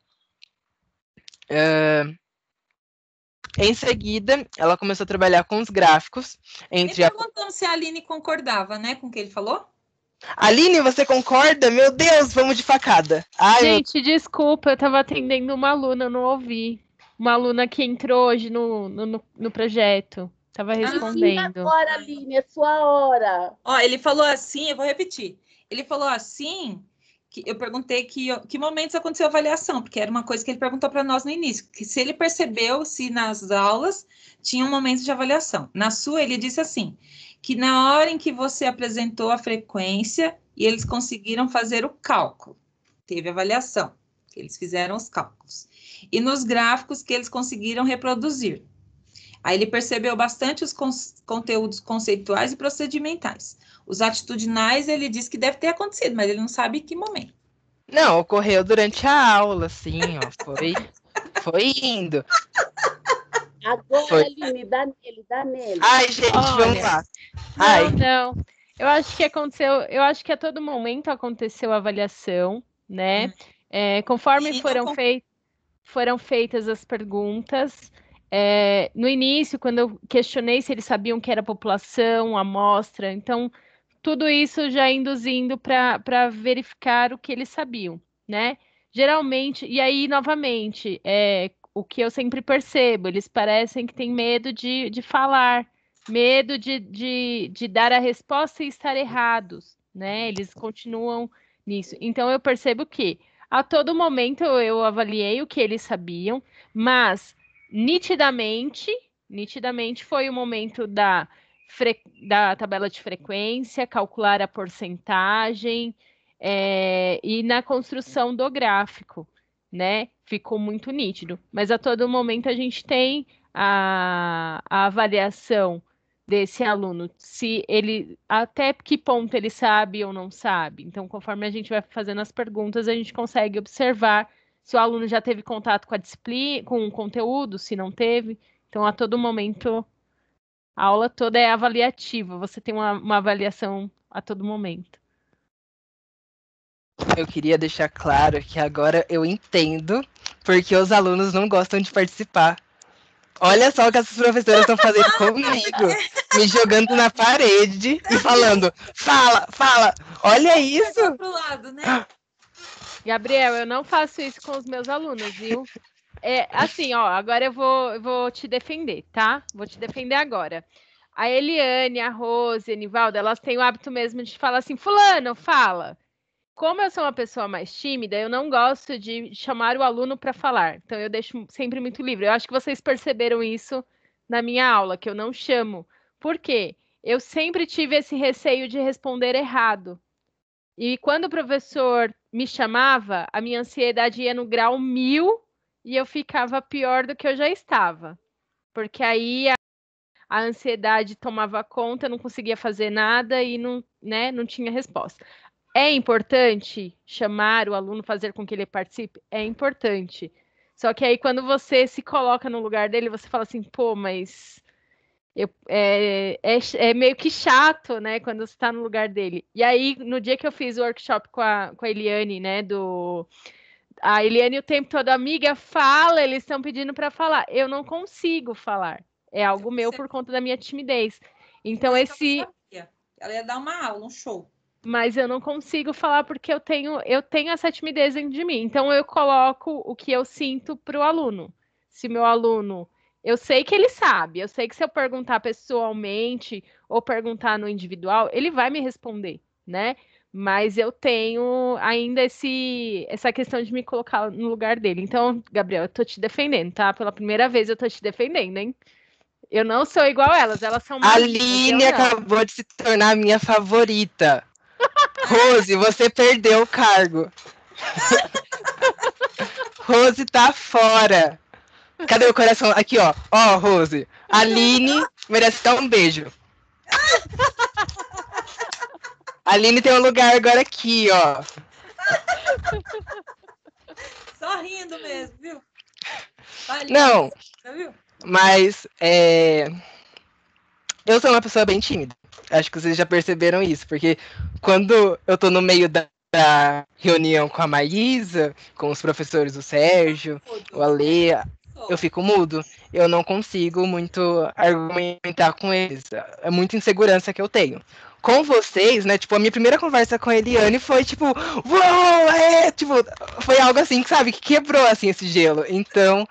Em seguida, ela começou a trabalhar com os gráficos. Perguntando se a Aline concordava, né, com o que ele falou? Aline, você concorda? Meu Deus, vamos de facada. Gente, desculpa, eu estava atendendo uma aluna, eu não ouvi. Uma aluna que entrou hoje no projeto. Estava respondendo. Agora, Aline, é sua hora. Ele falou assim, eu vou repetir. Ele falou assim... Eu perguntei que momentos aconteceu a avaliação, porque era uma coisa que ele perguntou para nós no início, que se ele percebeu se nas aulas tinha um momento de avaliação. Na sua, ele disse assim, que na hora em que você apresentou a frequência e eles conseguiram fazer o cálculo, teve avaliação, eles fizeram os cálculos. E nos gráficos que eles conseguiram reproduzir. Aí ele percebeu bastante os conteúdos conceituais e procedimentais. Os atitudinais, ele disse que deve ter acontecido, mas ele não sabe em que momento. Não, ocorreu durante a aula, sim, ó. Foi indo. Agora, Aline, dá nele. Ai, gente, vamos lá. Não. Eu acho que aconteceu, a todo momento aconteceu a avaliação, né? Conforme foram feitos. foram feitas as perguntas. No início, quando eu questionei se eles sabiam que era população, amostra, então tudo isso já induzindo para verificar o que eles sabiam, né? Geralmente, e aí, novamente, o que eu sempre percebo, eles parecem que têm medo de falar, medo de dar a resposta e estar errados, né? Eles continuam nisso. Então, eu percebo que a todo momento eu avaliei o que eles sabiam, mas nitidamente foi o momento da tabela de frequência, calcular a porcentagem, e na construção do gráfico, né? Ficou muito nítido. Mas a todo momento a gente tem a avaliação desse aluno, se ele até que ponto ele sabe ou não sabe. Então, conforme a gente vai fazendo as perguntas, a gente consegue observar se o aluno já teve contato com a disciplina, com o conteúdo, se não teve. Então, a todo momento, a aula toda é avaliativa, você tem uma avaliação a todo momento. Eu queria deixar claro que agora eu entendo porque os alunos não gostam de participar. Olha só o que essas professoras estão fazendo comigo, me jogando na parede e falando, fala, olha isso. Pro lado, né? Gabriel, eu não faço isso com os meus alunos, viu? Assim, ó, agora eu vou te defender, tá? Vou te defender agora. A Eliane, a Rose, a Nivalda, elas têm o hábito mesmo de falar assim, fulano, fala. Como eu sou uma pessoa mais tímida, eu não gosto de chamar o aluno para falar. Então, eu deixo sempre muito livre. Eu acho que vocês perceberam isso na minha aula, que eu não chamo. Por quê? Eu sempre tive esse receio de responder errado. E quando o professor me chamava, a minha ansiedade ia no grau 1000 e eu ficava pior do que eu já estava. Porque aí a ansiedade tomava conta, eu não conseguia fazer nada e não tinha resposta. É importante chamar o aluno, fazer com que ele participe? É importante. Só que aí, quando você se coloca no lugar dele, você fala assim, pô, mas é meio que chato, né? Quando você está no lugar dele. E aí, no dia que eu fiz o workshop com a Eliane, né? A Eliane o tempo todo, amiga, fala, eles estão pedindo para falar. Eu não consigo falar. É algo meu por conta da minha timidez. Então, ela ia dar uma aula, um show. Mas eu não consigo falar porque eu tenho essa timidez dentro de mim. Então, eu coloco o que eu sinto para o aluno. Se meu aluno... Eu sei que ele sabe. Eu sei que se eu perguntar pessoalmente ou perguntar no individual, ele vai me responder, né? Mas eu tenho ainda essa questão de me colocar no lugar dele. Então, Gabriel, eu tô te defendendo, tá? Pela primeira vez eu tô te defendendo, hein? Eu não sou igual elas são A Aline acabou de se tornar a minha favorita. Rose, você perdeu o cargo. Rose tá fora. Cadê o coração? Aqui, ó. Ó, Rose. A Aline merece dar um beijo. A Aline tem um lugar agora aqui, ó. Só rindo mesmo, viu? Aline, não, viu? Mas eu sou uma pessoa bem tímida. Acho que vocês já perceberam isso, porque quando eu tô no meio da reunião com a Maísa, com os professores, o Sérgio, o Ale, eu fico mudo. Eu não consigo muito argumentar com eles. É muita insegurança que eu tenho. Com vocês, né, tipo, a minha primeira conversa com a Eliane foi, tipo, uou, tipo, foi algo assim, sabe, que quebrou, assim, esse gelo. Então,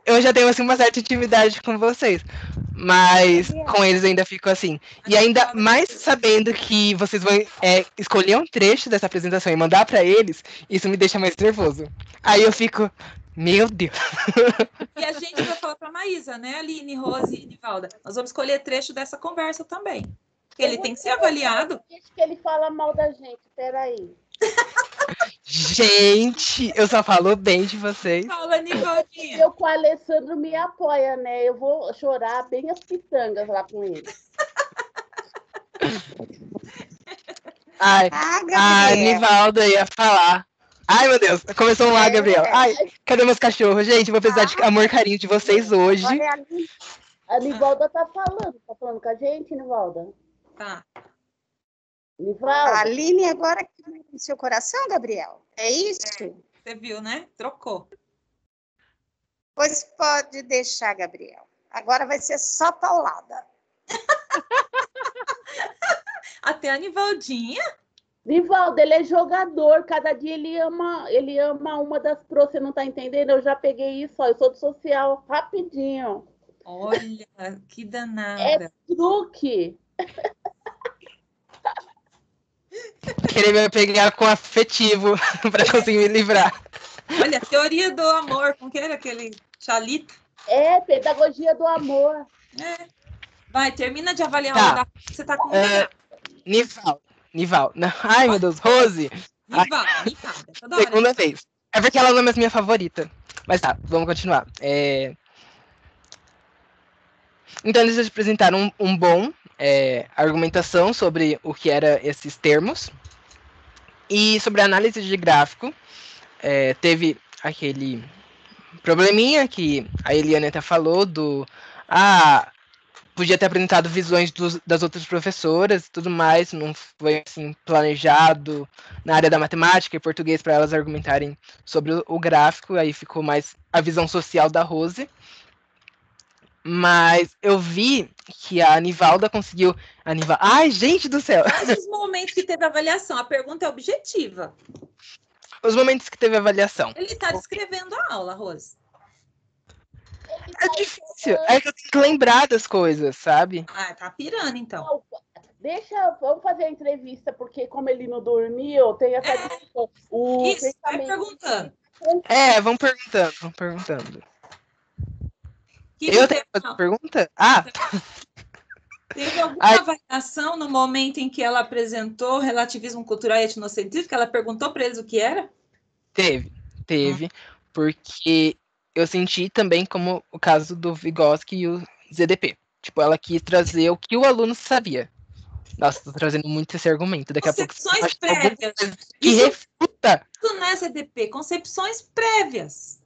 eu já tenho, assim, uma certa intimidade com vocês. Mas com eles eu ainda fico assim. E ainda mais sabendo que vocês vão escolher um trecho dessa apresentação e mandar para eles, isso me deixa mais nervoso. Aí eu fico, meu Deus. E a gente vai falar para a Maísa, né, Aline, Rose e Nivalda. Nós vamos escolher trecho dessa conversa também. Ele tem que ser avaliado. Diz que ele fala mal da gente, peraí. Gente, eu só falo bem de vocês. Fala, Nivaldinha. Eu com o Alessandro me apoia, né? Eu vou chorar bem as pitangas lá com ele. Ai, a Nivalda ia falar. Ai, meu Deus, começou um ar, Gabriel. Ai, cadê meus cachorros? Gente, vou precisar de amor e carinho de vocês hoje. Olha, a Nivalda tá falando com a gente, Nivalda? Tá. Nivalda? A Aline agora no seu coração, Gabriel? É isso? Você viu, né? Trocou. Pois pode deixar, Gabriel. Agora vai ser só paulada. Até a Nivaldinha. Nivaldo, ele é jogador, cada dia ele ama uma das pros, você não tá entendendo? Eu já peguei isso, ó, eu sou do social, rapidinho. Olha, que É danada. truque. Querer me pegar com afetivo pra conseguir me livrar. Olha, teoria do amor. Como que era aquele Chalita? É pedagogia do amor. É. Vai, termina de avaliar Tá. a aula. Você tá com Nival. Não. Ai, meu Deus, Rose. Nival. Toda hora. Segunda vez. É porque ela não é minha favorita. Mas tá, vamos continuar. Então, eles apresentaram um bom argumentação sobre o que eram esses termos. E sobre a análise de gráfico, teve aquele probleminha que a Eliane até falou podia ter apresentado visões das outras professoras e tudo mais, não foi assim planejado na área da matemática e português para elas argumentarem sobre o gráfico, aí ficou mais a visão social da Rose. Mas eu vi que a Nivalda conseguiu. Ai, gente do céu! Mas os momentos que teve avaliação, a pergunta é objetiva. Os momentos que teve avaliação. Ele está descrevendo a aula, Rose. É difícil. É que eu tenho que lembrar das coisas, sabe? Ah, tá pirando, então. Vamos fazer a entrevista, porque como ele não dormiu, tem essa discussão. Isso, vai perguntando. Vamos perguntando. Que Eu tenho que fazer pergunta? Teve alguma avaliação no momento em que ela apresentou relativismo cultural e etnocentrismo, que ela perguntou para eles o que era? Teve, porque eu senti também como o caso do Vygotsky e o ZDP. Tipo, ela quis trazer o que o aluno sabia. Nossa, tô trazendo muito esse argumento. Daqui a pouco Concepções prévias. Que refuta. Isso não é ZDP, concepções prévias.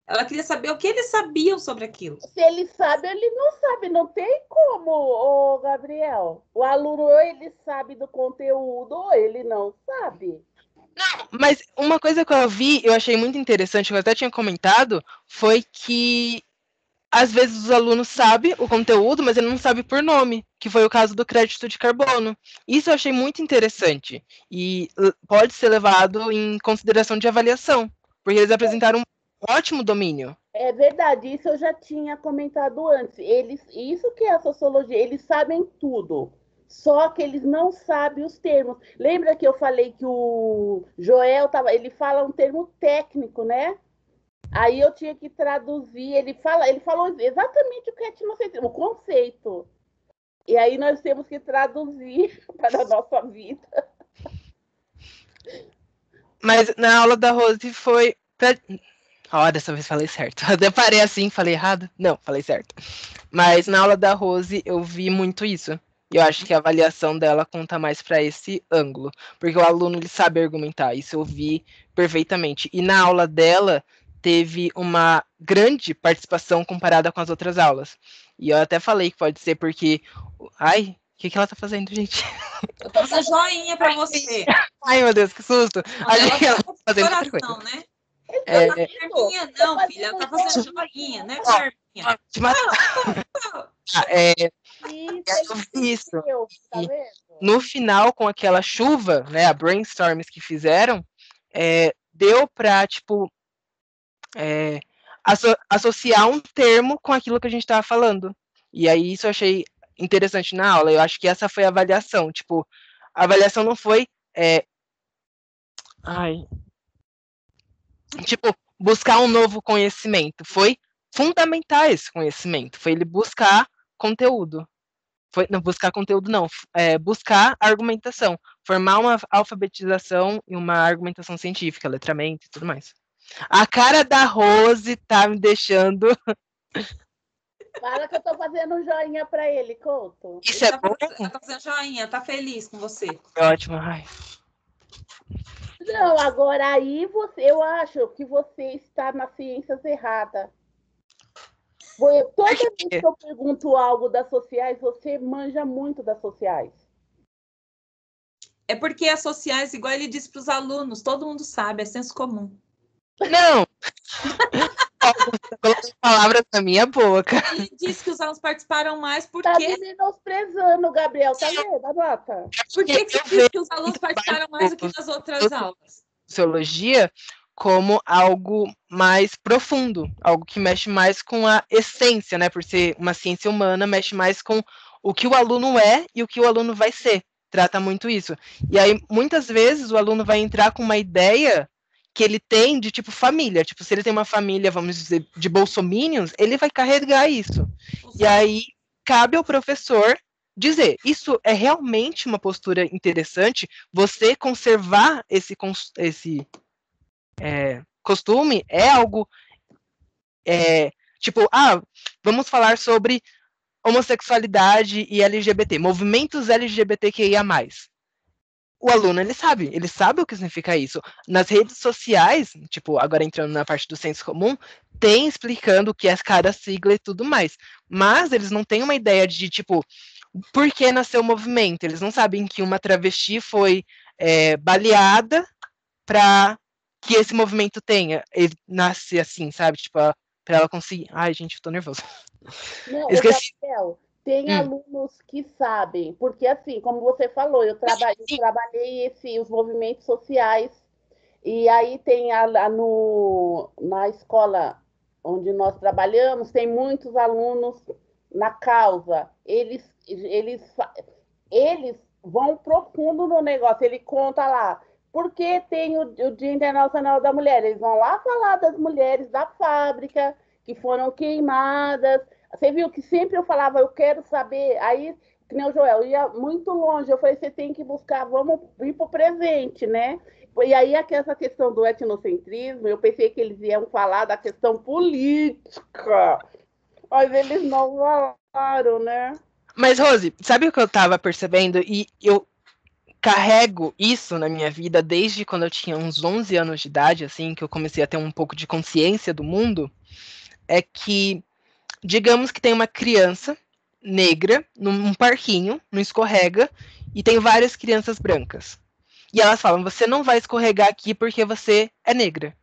Ela queria saber o que eles sabiam sobre aquilo. Se ele sabe, ele não sabe. Não tem como, ô Gabriel. O aluno ou ele sabe do conteúdo ou ele não sabe. Não, mas uma coisa que eu vi, eu achei muito interessante, que eu até tinha comentado, foi que às vezes os alunos sabem o conteúdo, mas ele não sabe por nome, que foi o caso do crédito de carbono. Isso eu achei muito interessante e pode ser levado em consideração de avaliação, porque eles apresentaram um ótimo domínio. É verdade, isso eu já tinha comentado antes. Isso que é a sociologia, eles sabem tudo, só que eles não sabem os termos. Lembra que eu falei que o Joel ele fala um termo técnico, né? Aí eu tinha que traduzir, ele falou exatamente o que é etnocentrismo, o conceito. E aí nós temos que traduzir para a nossa vida. Mas na aula da Rose foi... dessa vez falei certo. Eu até parei assim, falei errado? Não, falei certo. Mas na aula da Rose eu vi muito isso. E eu acho que a avaliação dela conta mais para esse ângulo. Porque o aluno ele sabe argumentar. Isso eu vi perfeitamente. E na aula dela teve uma grande participação comparada com as outras aulas. E eu até falei que pode ser porque... Ai, o que ela tá fazendo, gente? Eu tô fazendo joinha para você. Ai, meu Deus, que susto. Achei que ela tá fazendo outra coração, coisa. Né? Ela tá Carminha, não, filha. Ela tá fazendo joinha, né, Carminha? Isso. No final, com aquela chuva, né, a brainstorms que fizeram, deu para, tipo, associar um termo com aquilo que a gente estava falando. E aí isso eu achei interessante na aula. Eu acho que essa foi a avaliação. Tipo, a avaliação não foi tipo, buscar um novo conhecimento. Foi fundamentar esse conhecimento. Foi ele buscar conteúdo. Não, buscar conteúdo não. Buscar argumentação. Formar uma alfabetização e uma argumentação científica, letramento e tudo mais. A cara da Rose tá me deixando... Fala que eu tô fazendo um joinha pra ele, Couto. Isso é bom? Ela tá fazendo joinha, tá feliz com você. Ótimo, ai. Não, agora aí eu acho que você está nas ciências erradas. Toda vez que eu pergunto algo das sociais, você manja muito das sociais. É porque as sociais, igual ele disse para os alunos, todo mundo sabe, é senso comum. Não! colocou palavras na minha boca. Ele disse que os alunos participaram mais Tá porque... me menosprezando, Gabriel. Tá vendo, Anota? Por que você disse que os alunos participaram mais do que nas outras aulas? Sociologia como algo mais profundo, algo que mexe mais com a essência, né? Por ser uma ciência humana, mexe mais com o que o aluno é e o que o aluno vai ser. Trata muito isso. E aí, muitas vezes, o aluno vai entrar com uma ideia que ele tem de tipo família. Tipo, se ele tem uma família, vamos dizer, de bolsominions, ele vai carregar isso. E aí, cabe ao professor dizer, isso é realmente uma postura interessante, você conservar esse costume é algo tipo, vamos falar sobre homossexualidade e LGBT, movimentos LGBTQIA+. O aluno, ele sabe o que significa isso. Nas redes sociais, tipo, agora entrando na parte do senso comum, tem explicando o que é cada sigla e tudo mais. Mas eles não têm uma ideia de, tipo, por que nasceu o movimento. Eles não sabem que uma travesti foi baleada para que esse movimento tenha. Ele nasce assim, sabe? Tipo, para ela conseguir... Ai, gente, eu tô nervosa. Não, Esqueci. Gabriel, tem alunos que sabem, porque assim, como você falou, eu trabalhei os movimentos sociais, e aí tem na escola onde nós trabalhamos, tem muitos alunos na causa. Eles vão profundo no negócio, ele conta lá. Porque tem o Dia Internacional da Mulher. Eles vão lá falar das mulheres da fábrica que foram queimadas. Você viu que sempre eu falava, eu quero saber. Aí, que nem o Joel, ia muito longe. Eu falei, você tem que buscar, vamos vir para o presente, né? E aí, essa questão do etnocentrismo, eu pensei que eles iam falar da questão política. Mas eles não falaram, né? Mas, Rose, sabe o que eu tava percebendo? E eu carrego isso na minha vida desde quando eu tinha uns 11 anos de idade, assim, que eu comecei a ter um pouco de consciência do mundo, é que, digamos que tem uma criança negra num parquinho, no escorrega, e tem várias crianças brancas. E elas falam, você não vai escorregar aqui porque você é negra.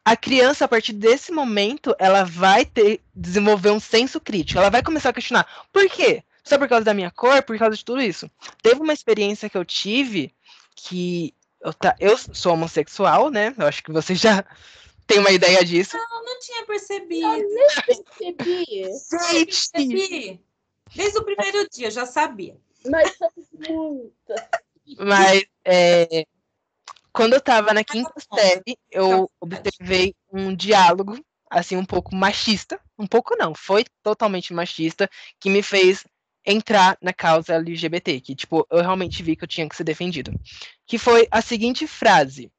A criança, a partir desse momento, ela vai desenvolver um senso crítico. Ela vai começar a questionar, por quê? Só por causa da minha cor? Por causa de tudo isso? Teve uma experiência que eu tive, que eu sou homossexual, né? Eu acho que você já tem uma ideia disso. Não tinha percebido. Eu nem percebi. Desde o primeiro dia, eu já sabia. Nós somos muitas. Mas quando eu estava na quinta série, eu observei um diálogo, assim, um pouco machista. Um pouco não, foi totalmente machista, que me fez entrar na causa LGBT, que, tipo, eu realmente vi que eu tinha que ser defendido. Que foi a seguinte frase,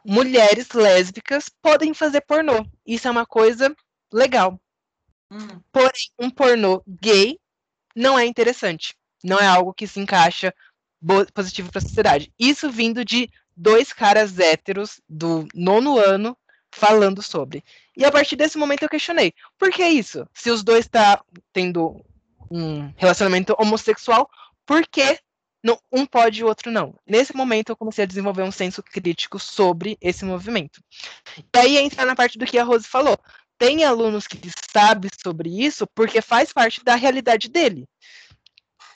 mulheres lésbicas podem fazer pornô, isso é uma coisa legal. Porém, um pornô gay não é interessante, não é algo que se encaixa positivo para a sociedade. Isso vindo de 2 caras héteros do 9º ano falando sobre. E a partir desse momento eu questionei, por que isso? Se os dois estão tendo um relacionamento homossexual, por que um pode e o outro não? Nesse momento eu comecei a desenvolver um senso crítico sobre esse movimento. E aí entra na parte do que a Rose falou. Tem alunos que sabem sobre isso porque faz parte da realidade dele.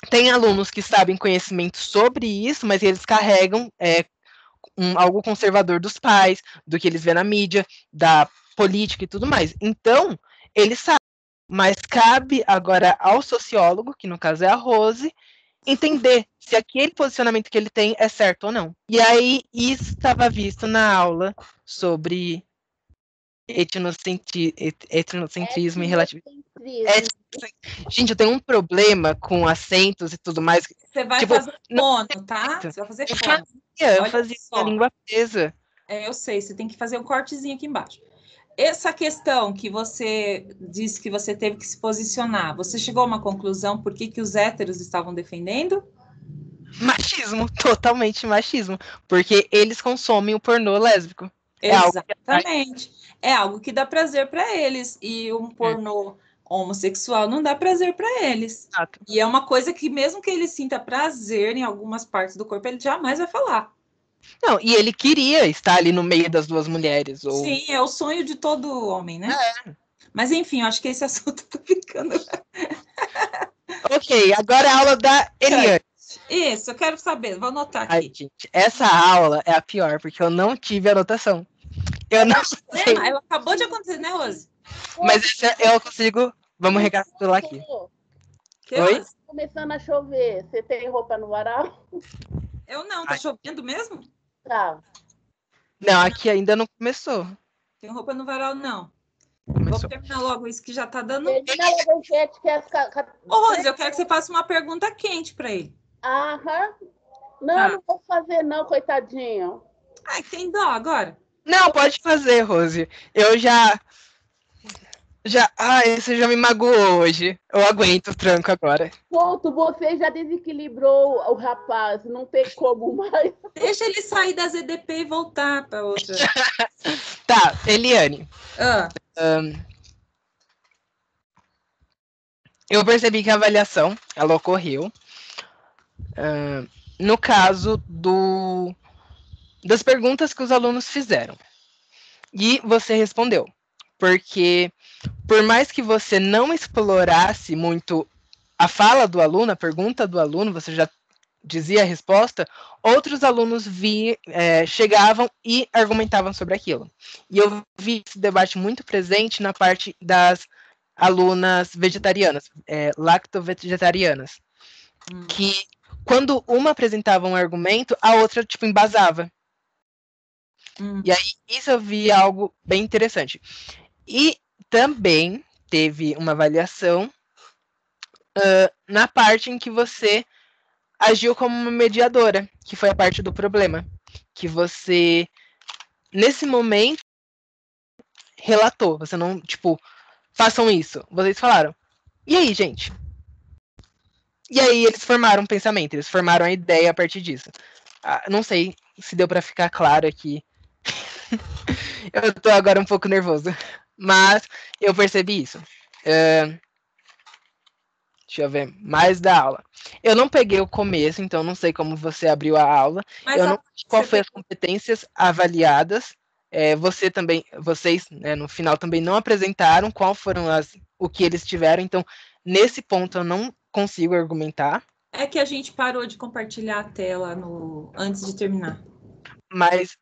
Tem alunos que sabem conhecimento sobre isso, mas eles carregam algo conservador dos pais, do que eles vêem na mídia, da política e tudo mais. Então, eles sabem. Mas cabe agora ao sociólogo, que no caso é a Rose, entender se aquele posicionamento que ele tem é certo ou não. E aí, isso estava visto na aula sobre etnocentrismo e relativismo. Gente, eu tenho um problema com acentos e tudo mais. Você vai fazer fono, tá? Você vai fazer fono. Eu fazia a língua presa. Eu sei, você tem que fazer um cortezinho aqui embaixo. Essa questão que você disse que você teve que se posicionar, você chegou a uma conclusão por que os héteros estavam defendendo? Machismo, totalmente machismo. Porque eles consomem o pornô lésbico. Exatamente. É algo que dá prazer para eles. E um pornô homossexual não dá prazer para eles. Exato. E é uma coisa que, mesmo que ele sinta prazer em algumas partes do corpo, ele jamais vai falar. Não, e ele queria estar ali no meio das duas mulheres. Ou... Sim, é o sonho de todo homem, né? Mas enfim, eu acho que esse assunto tá ficando. Ok, agora a aula da Eliane. Isso, eu quero saber, vou anotar Ai, aqui. gente, essa aula é a pior, porque eu não tive anotação. Eu não sei. Ela acabou de acontecer, né, Rose? Mas essa eu consigo. Vamos recapitular aqui. Que, Oi? Rose? Começando a chover, você tem roupa no varal? Eu não, tá chovendo mesmo? Tá. Não, aqui ainda não começou. Tem roupa no varal, não. Começou. Vamos terminar logo isso que já tá dando. Termina logo, gente, que Ô, Rose, eu quero que você faça uma pergunta quente pra ele. Aham. Não, Tá. não vou fazer não, coitadinho. Ai, tem dó agora. Não, pode fazer, Rose. Eu já. Ai, você já me magoou hoje. Eu aguento o tranco agora. Ponto, você já desequilibrou o rapaz, não tem como mais. Deixa ele sair da ZDP e voltar pra outra. Tá, Eliane. Ah, Eu percebi que a avaliação, ela ocorreu no caso das perguntas que os alunos fizeram. E você respondeu. Porque, por mais que você não explorasse muito a fala do aluno, a pergunta do aluno, você já dizia a resposta, outros alunos chegavam e argumentavam sobre aquilo. E eu vi esse debate muito presente na parte das alunas vegetarianas, lacto-vegetarianas, que quando uma apresentava um argumento, a outra, tipo, embasava. E aí, isso eu vi algo bem interessante. E também teve uma avaliação na parte em que você agiu como uma mediadora, que foi a parte do problema. Que você, nesse momento, relatou. Você não, tipo, façam isso. Vocês falaram. E aí, gente? E aí eles formaram um pensamento, eles formaram a ideia a partir disso. Não sei se deu para ficar claro aqui. Eu tô agora um pouco nervoso. Mas eu percebi isso. Deixa eu ver. Mais da aula. Eu não peguei o começo, então não sei como você abriu a aula. mas eu não sei qual foi as competências avaliadas. Vocês, né, no final também não apresentaram qual foram o que eles tiveram. Então, nesse ponto eu não consigo argumentar. É que a gente parou de compartilhar a tela antes de terminar. Mas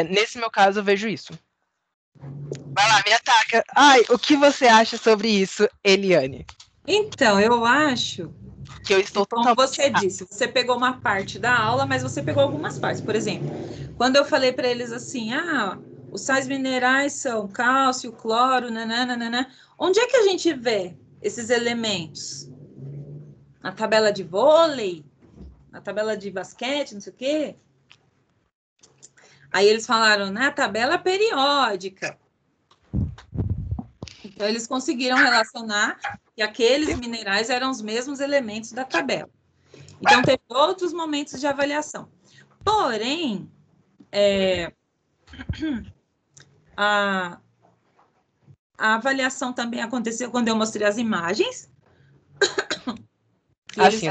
nesse meu caso eu vejo isso. Vai lá, me ataca. Ai, o que você acha sobre isso, Eliane? Então, eu acho que eu estou como você disse, você pegou uma parte da aula, mas você pegou algumas partes. Por exemplo, quando eu falei para eles assim, os sais minerais são cálcio, cloro, nananana, onde é que a gente vê esses elementos? Na tabela de vôlei? Na tabela de basquete, não sei o quê? Aí eles falaram, na tabela periódica. Então, eles conseguiram relacionar que aqueles minerais eram os mesmos elementos da tabela. Então, teve outros momentos de avaliação. Porém, a avaliação também aconteceu quando eu mostrei as imagens. Que eles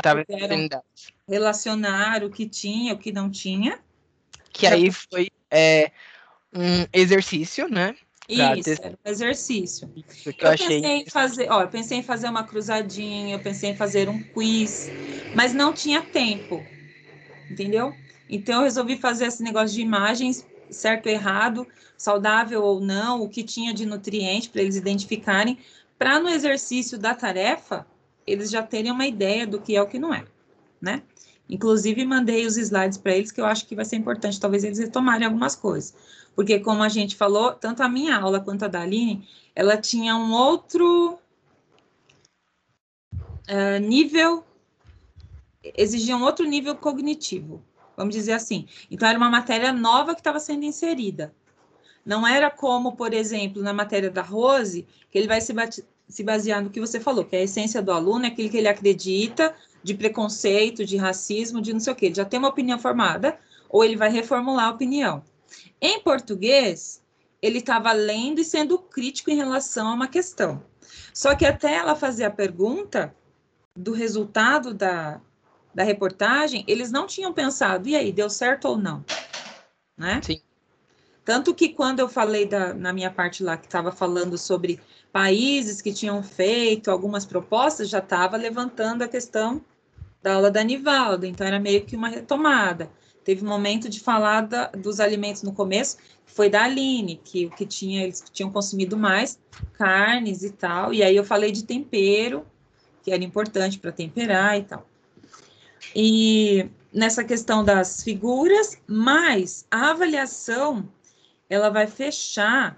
relacionar o que tinha, o que não tinha. Que aí foi um exercício, né? Isso, era um exercício. Eu pensei em fazer uma cruzadinha, eu pensei em fazer um quiz, mas não tinha tempo, entendeu? Então, eu resolvi fazer esse negócio de imagens, certo ou errado, saudável ou não, o que tinha de nutriente, para eles identificarem, para no exercício da tarefa, eles já terem uma ideia do que é o que não é, né? Inclusive, mandei os slides para eles, que eu acho que vai ser importante, talvez eles retomarem algumas coisas. Porque, como a gente falou, tanto a minha aula quanto a da Aline, ela tinha um outro nível, exigia um outro nível cognitivo, vamos dizer assim. Então, era uma matéria nova que estava sendo inserida. Não era como, por exemplo, na matéria da Rose, que ele vai se basear no que você falou, que a essência do aluno é aquilo que ele acredita, de preconceito, de racismo, de não sei o quê. Ele já tem uma opinião formada, ou ele vai reformular a opinião. Em português, ele estava lendo e sendo crítico em relação a uma questão. Só que até ela fazer a pergunta do resultado da reportagem, eles não tinham pensado, e aí, deu certo ou não? né? Sim. Tanto que quando eu falei na minha parte lá, que estava falando sobre países que tinham feito algumas propostas, já estava levantando a questão da aula da Nivalda, então era meio que uma retomada. Teve um momento de falar dos alimentos no começo, que foi da Aline, que eles tinham consumido mais carnes e tal, e aí eu falei de tempero, que era importante para temperar e tal. E nessa questão das figuras, mas a avaliação ela vai fechar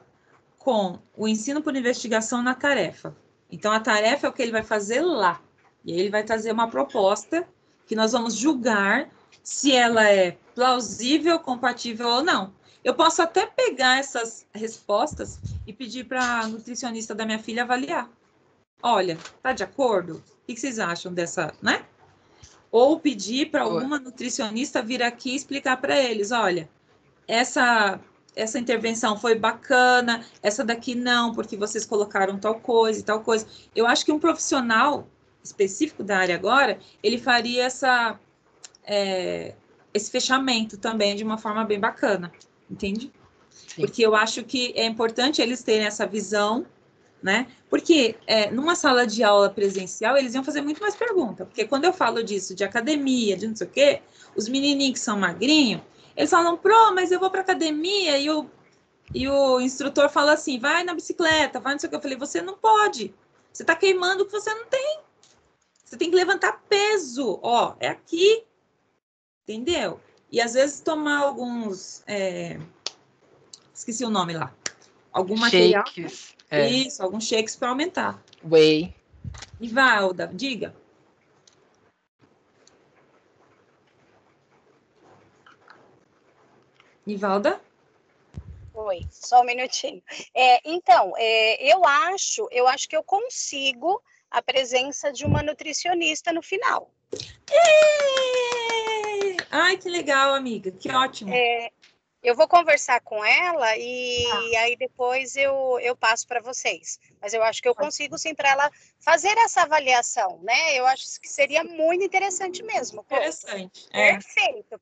com o ensino por investigação na tarefa. Então, a tarefa é o que ele vai fazer lá. E aí ele vai trazer uma proposta que nós vamos julgar se ela é plausível, compatível ou não. Eu posso até pegar essas respostas e pedir para a nutricionista da minha filha avaliar. Olha, tá de acordo? O que vocês acham dessa, né? Ou pedir para alguma nutricionista vir aqui e explicar para eles, olha, essa intervenção foi bacana, essa daqui não, porque vocês colocaram tal coisa e tal coisa. Eu acho que um profissional específico da área agora, ele faria esse fechamento também de uma forma bem bacana, entende? Sim. Porque eu acho que é importante eles terem essa visão, né? Porque numa sala de aula presencial, eles iam fazer muito mais perguntas. Porque quando eu falo disso, de academia, de não sei o quê, os menininhos que são magrinhos, eles falam, mas eu vou para academia e o instrutor fala assim, vai na bicicleta, vai não sei o que. Eu falei, você não pode. Você está queimando o que você não tem. Você tem que levantar peso. Ó, é aqui. Entendeu? E às vezes tomar alguns... esqueci o nome lá. Algum material. Shakes. Isso, alguns shakes para aumentar. Whey. Nivalda, diga. Nivalda? Oi, só um minutinho. Então, eu acho que eu consigo a presença de uma nutricionista no final. Ai, que legal, amiga. Que ótimo. Eu vou conversar com ela e aí depois eu passo para vocês. Mas eu acho que eu consigo sim para ela fazer essa avaliação, né? Eu acho que seria muito interessante mesmo. Interessante.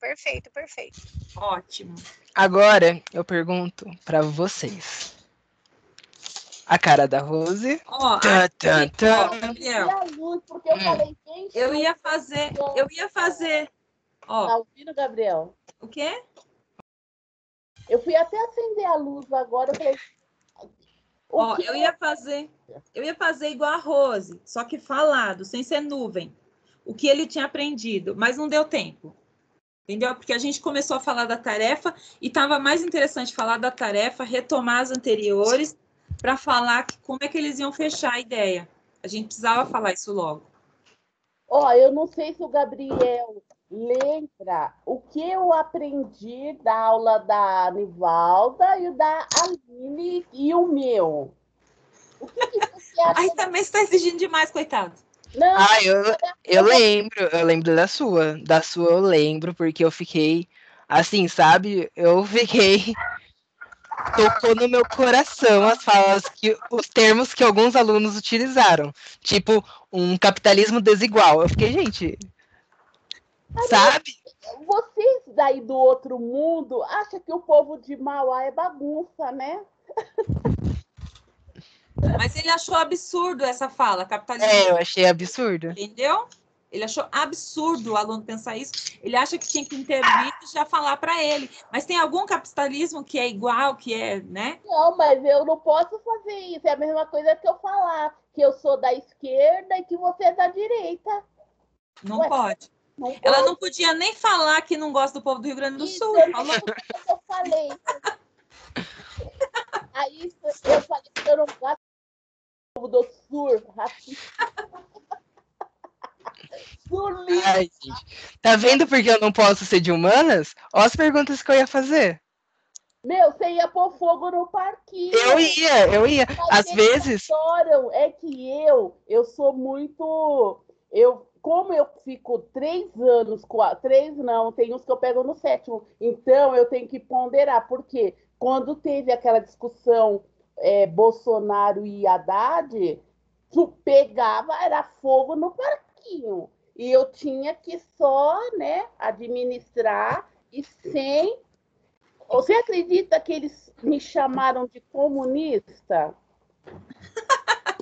Perfeito. Ótimo. Agora eu pergunto para vocês. A cara da Rose. Ó, Gabriel. Porque eu falei, gente, Eu ia fazer. Ó, tá ouvindo, Gabriel? o quê? Eu fui até acender a luz agora, eu falei. Ó, eu ia fazer igual a Rose, só que falado, sem ser nuvem. O que ele tinha aprendido, mas não deu tempo. Entendeu? Porque a gente começou a falar da tarefa e estava mais interessante falar da tarefa, retomar as anteriores, para falar como é que eles iam fechar a ideia. A gente precisava falar isso logo. Ó, eu não sei se o Gabriel lembra o que eu aprendi da aula da Nivalda e o da Aline e o meu. O que você acha? Aí também você está exigindo demais, coitado. Não, eu lembro da sua. Da sua eu lembro, porque eu fiquei assim, sabe? Tocou no meu coração os termos que alguns alunos utilizaram. Tipo, um capitalismo desigual. Eu fiquei, gente, sabe? Vocês daí do outro mundo acham que o povo de Mauá é bagunça, né? Mas ele achou absurdo essa fala, capitalismo. Eu achei absurdo. Entendeu? Ele achou absurdo o aluno pensar isso. Ele acha que tinha que intervir e já falar para ele. Mas tem algum capitalismo que é igual, que é, né? Não, mas eu não posso fazer isso. É a mesma coisa que eu falar que eu sou da esquerda e que você é da direita. Não pode. Ela não podia nem falar que não gosta do povo do Rio Grande do Sul. Eu falei. Aí eu falei que eu não gosto do povo do Sul, racista. Ai, gente. Tá vendo porque eu não posso ser de humanas? Olha as perguntas que eu ia fazer. Meu, você ia pôr fogo no parquinho. Eu ia. Às vezes. É que eu sou muito. Como eu fico 3 anos, 3 não, tem uns que eu pego no 7º, então eu tenho que ponderar, porque quando teve aquela discussão Bolsonaro e Haddad, tu pegava, era fogo no parquinho. E eu tinha que só, né, administrar e sem Você acredita que eles me chamaram de comunista?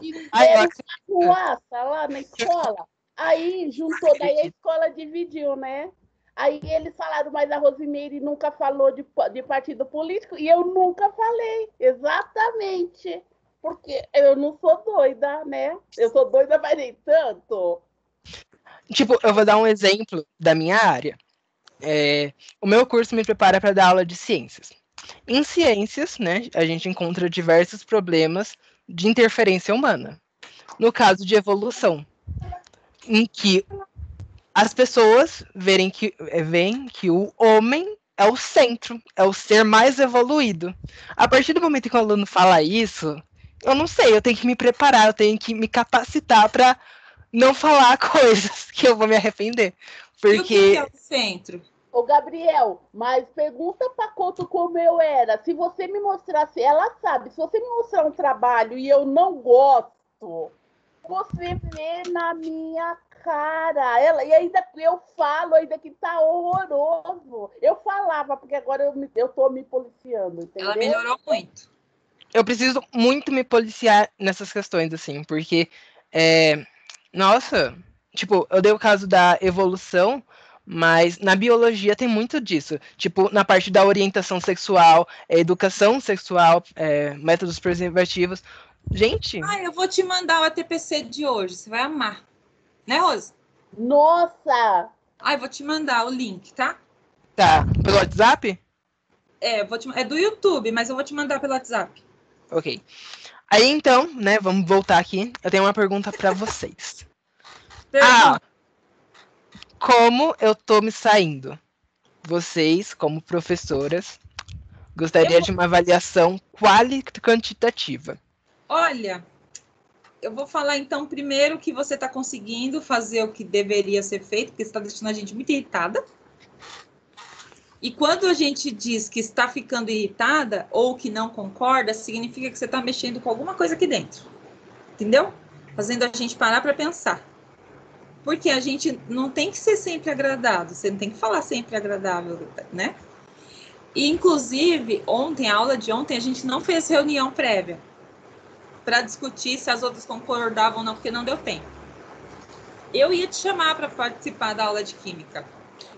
E deram ruaça lá na escola. Aí juntou, daí a escola dividiu, né? Aí eles falaram, mas a Rosimeire nunca falou de partido político, e eu nunca falei, exatamente. Porque eu não sou doida, né? Eu sou doida, mas nem tanto. Tipo, eu vou dar um exemplo da minha área. O meu curso me prepara para dar aula de ciências. Em ciências, né, a gente encontra diversos problemas de interferência humana. No caso de evolução, em que as pessoas veem que o homem é o centro, é o ser mais evoluído. A partir do momento que o aluno fala isso, eu não sei, eu tenho que me preparar, eu tenho que me capacitar para não falar coisas que eu vou me arrepender. Porque... E o que é o centro? Ô, Gabriel, mas pergunta pra Couto como eu era. Se você me mostrasse, ela sabe, se você me mostrar um trabalho e eu não gosto, você vê na minha cara. E ainda eu falo, ainda que tá horroroso. Eu falava, porque agora eu tô me policiando, entendeu? Ela melhorou muito. Eu preciso muito me policiar nessas questões, assim, porque, nossa, tipo, eu dei o caso da evolução, mas na biologia tem muito disso. Tipo, na parte da orientação sexual, educação sexual, métodos preservativos. Gente... eu vou te mandar o ATPC de hoje, você vai amar. Né, Rose? Nossa! Eu vou te mandar o link, tá? Tá. Pelo WhatsApp? É do YouTube, mas eu vou te mandar pelo WhatsApp. Ok. Aí, então, né, vamos voltar aqui. Eu tenho uma pergunta para vocês. Como eu tô me saindo? Vocês, como professoras, gostaria de uma avaliação quantitativa. Olha, eu vou falar então primeiro que você está conseguindo fazer o que deveria ser feito, porque você está deixando a gente muito irritada. E quando a gente diz que está ficando irritada ou que não concorda, significa que você está mexendo com alguma coisa aqui dentro. Entendeu? Fazendo a gente parar para pensar. Porque a gente não tem que ser sempre agradável, você não tem que falar sempre agradável, né? E, inclusive, a aula de ontem, a gente não fez reunião prévia para discutir se as outras concordavam ou não, porque não deu tempo. Eu ia te chamar para participar da aula de química.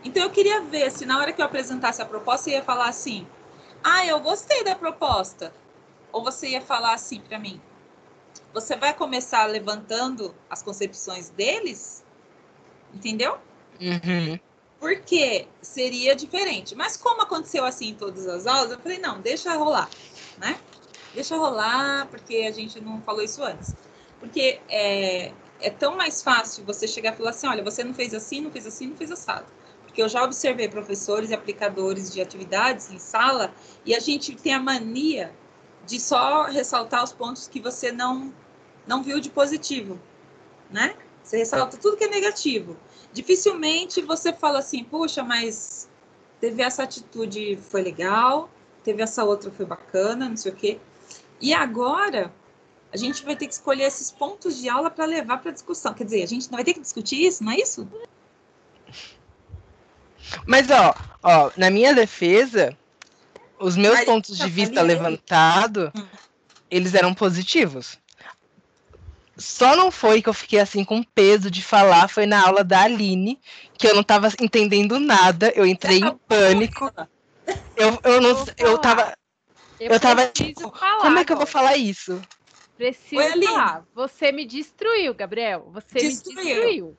Então, eu queria ver se na hora que eu apresentasse a proposta, você ia falar assim, eu gostei da proposta. Ou você ia falar assim para mim, você vai começar levantando as concepções deles? Entendeu? Uhum. Porque seria diferente. Mas como aconteceu assim em todas as aulas, eu falei, não, deixa rolar, né? Deixa rolar, porque a gente não falou isso antes. Porque é tão mais fácil você chegar e falar assim, olha, você não fez assim, não fez assim, não fez assado. Porque eu já observei professores e aplicadores de atividades em sala e a gente tem a mania de só ressaltar os pontos que você não viu de positivo, né? Você ressalta tudo que é negativo. Dificilmente você fala assim, puxa, mas teve essa atitude, foi legal, teve essa outra, foi bacana, não sei o quê. E agora, a gente vai ter que escolher esses pontos de aula para levar para discussão. Quer dizer, a gente não vai ter que discutir isso, não é isso? Mas, ó, na minha defesa, os meus pontos de vista levantados, eles eram positivos. Só não foi que eu fiquei assim com peso de falar, foi na aula da Aline, que eu não tava entendendo nada, eu entrei em pânico. Eu tava tipo, como é que eu vou falar isso? Preciso falar. Você me destruiu, Gabriel. Você me destruiu.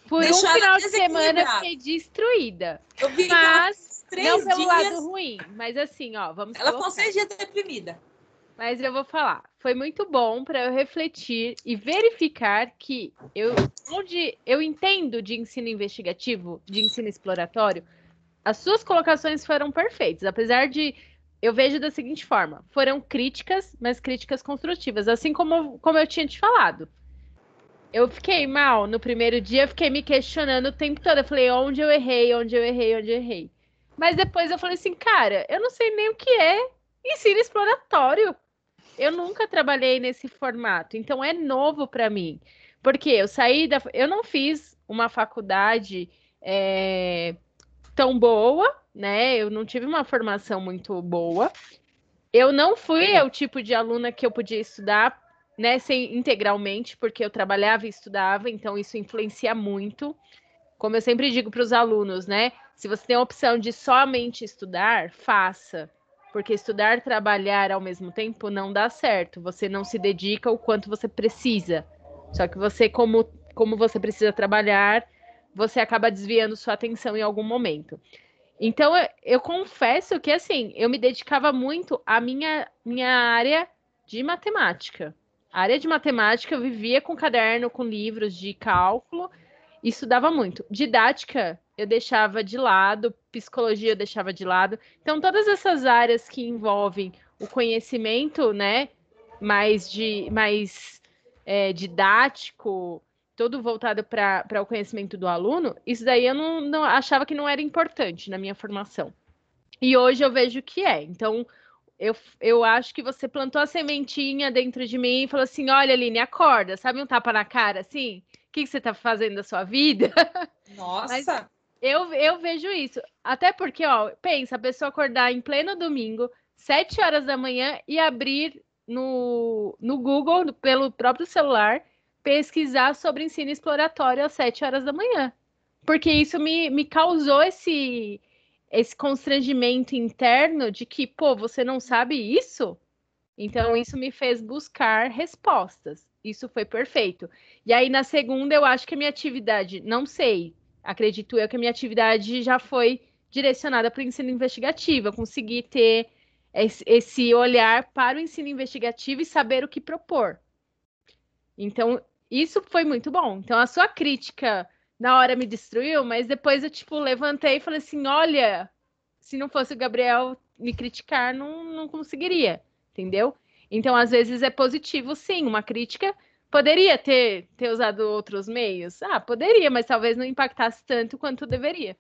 Por um final de semana eu fiquei destruída. Eu vi mas não pelo dias... lado ruim, mas assim, ó, vamos Ela com 6 dias deprimida. Mas eu vou falar, foi muito bom para eu refletir e verificar que onde eu entendo de ensino investigativo, de ensino exploratório, as suas colocações foram perfeitas, apesar de eu vejo da seguinte forma, foram críticas, mas críticas construtivas, assim como eu tinha te falado. Eu fiquei mal no primeiro dia, eu fiquei me questionando o tempo todo, eu falei onde eu errei. Mas depois eu falei assim, cara, eu não sei nem o que é ensino exploratório. Eu nunca trabalhei nesse formato, então é novo para mim. Porque eu não fiz uma faculdade tão boa, né? Eu não tive uma formação muito boa. Eu não fui o tipo de aluna que eu podia estudar, né, integralmente, porque eu trabalhava e estudava, então isso influencia muito. Como eu sempre digo para os alunos, né? Se você tem a opção de somente estudar, faça. Porque estudar e trabalhar ao mesmo tempo não dá certo. Você não se dedica o quanto você precisa. Só que você, como você precisa trabalhar, você acaba desviando sua atenção em algum momento. Então, eu confesso que, assim, eu me dedicava muito à minha área de matemática. A área de matemática, eu vivia com caderno, com livros de cálculo, e estudava muito. Didática, eu deixava de lado, psicologia eu deixava de lado. Então, todas essas áreas que envolvem o conhecimento, né, mais didático, todo voltado para o conhecimento do aluno, isso daí eu não achava que não era importante na minha formação. E hoje eu vejo que é. Então, eu acho que você plantou a sementinha dentro de mim e falou assim: olha, Aline, acorda, sabe um tapa na cara assim? O que você está fazendo da sua vida? Nossa! Mas eu vejo isso. Até porque, ó, pensa, a pessoa acordar em pleno domingo, 7 horas da manhã, e abrir no Google, pelo próprio celular, pesquisar sobre ensino exploratório às 7 horas da manhã. Porque isso me causou esse constrangimento interno de que, pô, você não sabe isso? Então, isso me fez buscar respostas. Isso foi perfeito. E aí, na segunda, eu acho que a minha atividade, não sei, acredito eu que a minha atividade já foi direcionada para o ensino investigativo. Eu consegui ter esse olhar para o ensino investigativo e saber o que propor. Então, isso foi muito bom. Então, a sua crítica na hora me destruiu, mas depois eu, tipo, levantei e falei assim, olha, se não fosse o Gabriel me criticar, não conseguiria, entendeu? Então, às vezes é positivo, sim, uma crítica. Poderia ter usado outros meios? Ah, poderia, mas talvez não impactasse tanto quanto deveria,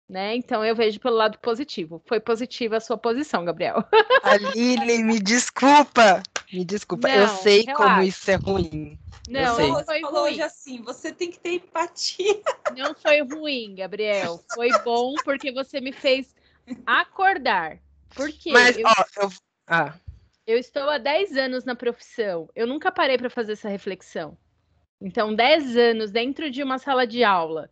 né? Então, eu vejo pelo lado positivo. Foi positiva a sua posição, Gabriel. Aline, me desculpa. Me desculpa. Eu Não, sei como relaxa. isso é ruim. Não, sei. A Rose foi falou ruim. hoje assim, você tem que ter empatia. Não foi ruim, Gabriel. Foi bom porque você me fez acordar. Por quê? Mas, ó, Eu estou há 10 anos na profissão. Eu nunca parei para fazer essa reflexão. Então, 10 anos dentro de uma sala de aula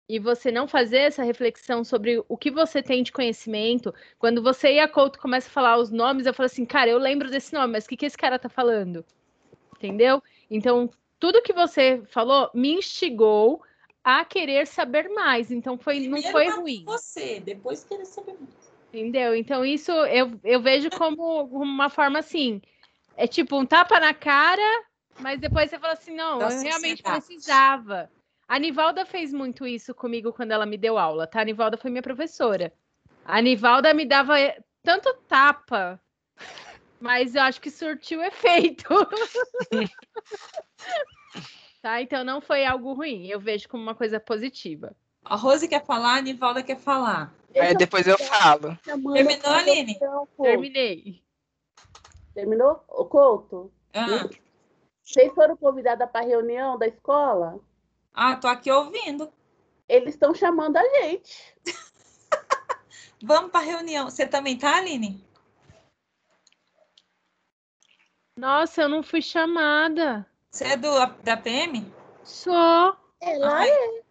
e você não fazer essa reflexão sobre o que você tem de conhecimento, quando você e a Couto começa a falar os nomes, eu falo assim, cara, eu lembro desse nome, mas o que esse cara tá falando? Entendeu? Então, tudo que você falou me instigou a querer saber mais. Então, não foi ruim. Você, depois querer saber mais. Entendeu? Então, isso eu vejo como uma forma assim. É tipo um tapa na cara, mas depois você fala assim: não, eu realmente precisava. A Nivalda fez muito isso comigo quando ela me deu aula, tá? A Nivalda foi minha professora. A Nivalda me dava tanto tapa, mas eu acho que surtiu efeito. Tá? Então não foi algo ruim. Eu vejo como uma coisa positiva. A Rose quer falar, a Nivalda quer falar. Aí depois eu falo. Terminou, Aline? Terminei. Terminou? Ô, Couto? Vocês foram convidadas para a reunião da escola? Ah, tô aqui ouvindo. Eles estão chamando a gente. Vamos para a reunião. Você também tá, Aline? Nossa, eu não fui chamada. Você é da PM? Sou. Ela é.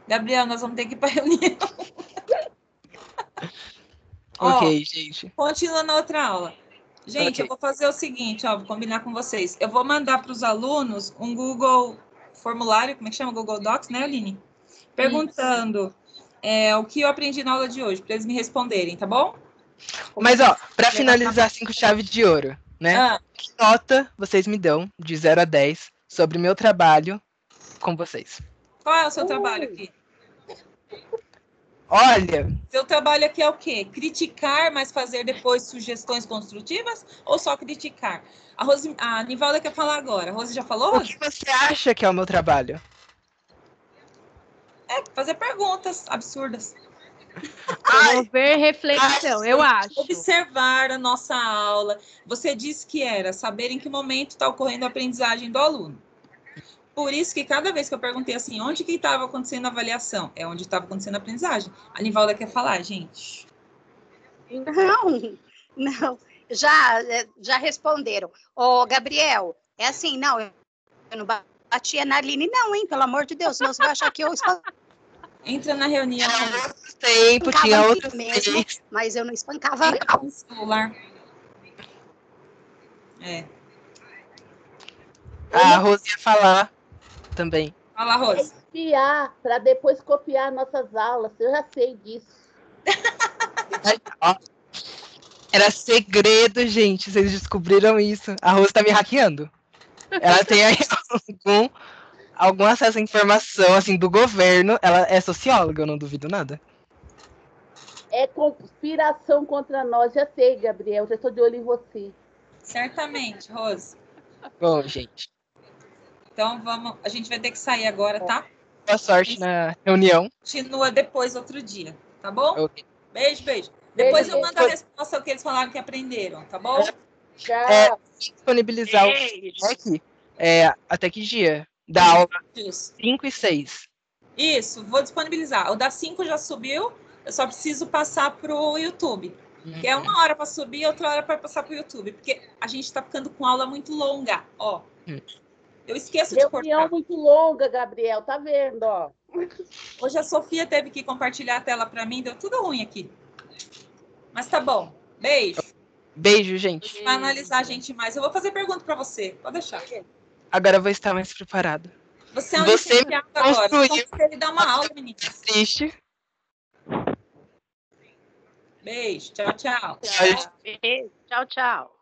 Gabriel, nós vamos ter que ir para a reunião. Ok, gente. Continua na outra aula. Gente, Okay. Eu vou fazer o seguinte, vou combinar com vocês. Eu vou mandar para os alunos um Google formulário, como é que chama? Google Docs, né, Aline? Perguntando o que eu aprendi na aula de hoje, para eles me responderem, tá bom? Mas, para finalizar 5 chaves de ouro, né? Que nota vocês me dão de 0 a 10 sobre o meu trabalho com vocês? Qual é o seu trabalho aqui? Olha... Seu trabalho aqui é o quê? Criticar, mas fazer depois sugestões construtivas? Ou só criticar? A Nivalda quer falar agora. A Rose já falou, Rose? O que você acha que é o meu trabalho? Fazer perguntas absurdas. Promover reflexão, eu acho. Observar a nossa aula. Você disse que era saber em que momento está ocorrendo a aprendizagem do aluno. Por isso que cada vez que eu perguntei assim, onde que estava acontecendo a avaliação? É onde estava acontecendo a aprendizagem. A Nivalda quer falar, gente. Não. Já responderam. Ô, Gabriel, é assim, não, eu não batia na Aline, não, hein? Pelo amor de Deus, senão você vai achar que eu Entra na reunião. Tempo, tinha outros mesmo, mas eu não espancava, Entra não. no celular. É. A Rose ia falar também. Fala, Rose. Espiar, para depois copiar nossas aulas. Eu já sei disso. Ó, era segredo, gente. Vocês descobriram isso. A Rose tá me hackeando. Ela tem aí algum acesso à informação assim do governo. Ela é socióloga, eu não duvido nada. É conspiração contra nós. Já sei, Gabriel. Já estou de olho em você. Certamente, Rose. Bom, gente. Então a gente vai ter que sair agora, tá? Boa sorte na reunião. Continua depois, outro dia, tá bom? Okay. Beijo, beijo. Depois eu mando a resposta ao que eles falaram que aprenderam, tá bom? Tchau. Disponibilizar o aqui. Até que dia? Da aula 5 e 6. Isso, vou disponibilizar. O da 5 já subiu, eu só preciso passar pro YouTube. Que é 1 hora para subir, outra hora para passar pro YouTube. Porque a gente tá ficando com aula muito longa, ó. Eu esqueço de cortar. Reunião muito longa, Gabriel, tá vendo, ó. Hoje a Sofia teve que compartilhar a tela para mim, deu tudo ruim aqui. Mas tá bom. Beijo. Beijo, gente. Vai analisar a gente mais. Eu vou fazer pergunta para você. Pode deixar. Agora eu vou estar mais preparado. Você é um licenciado agora. Você ele dá uma aula, menina. Triste. Beijo. Tchau, tchau. Tchau, tchau.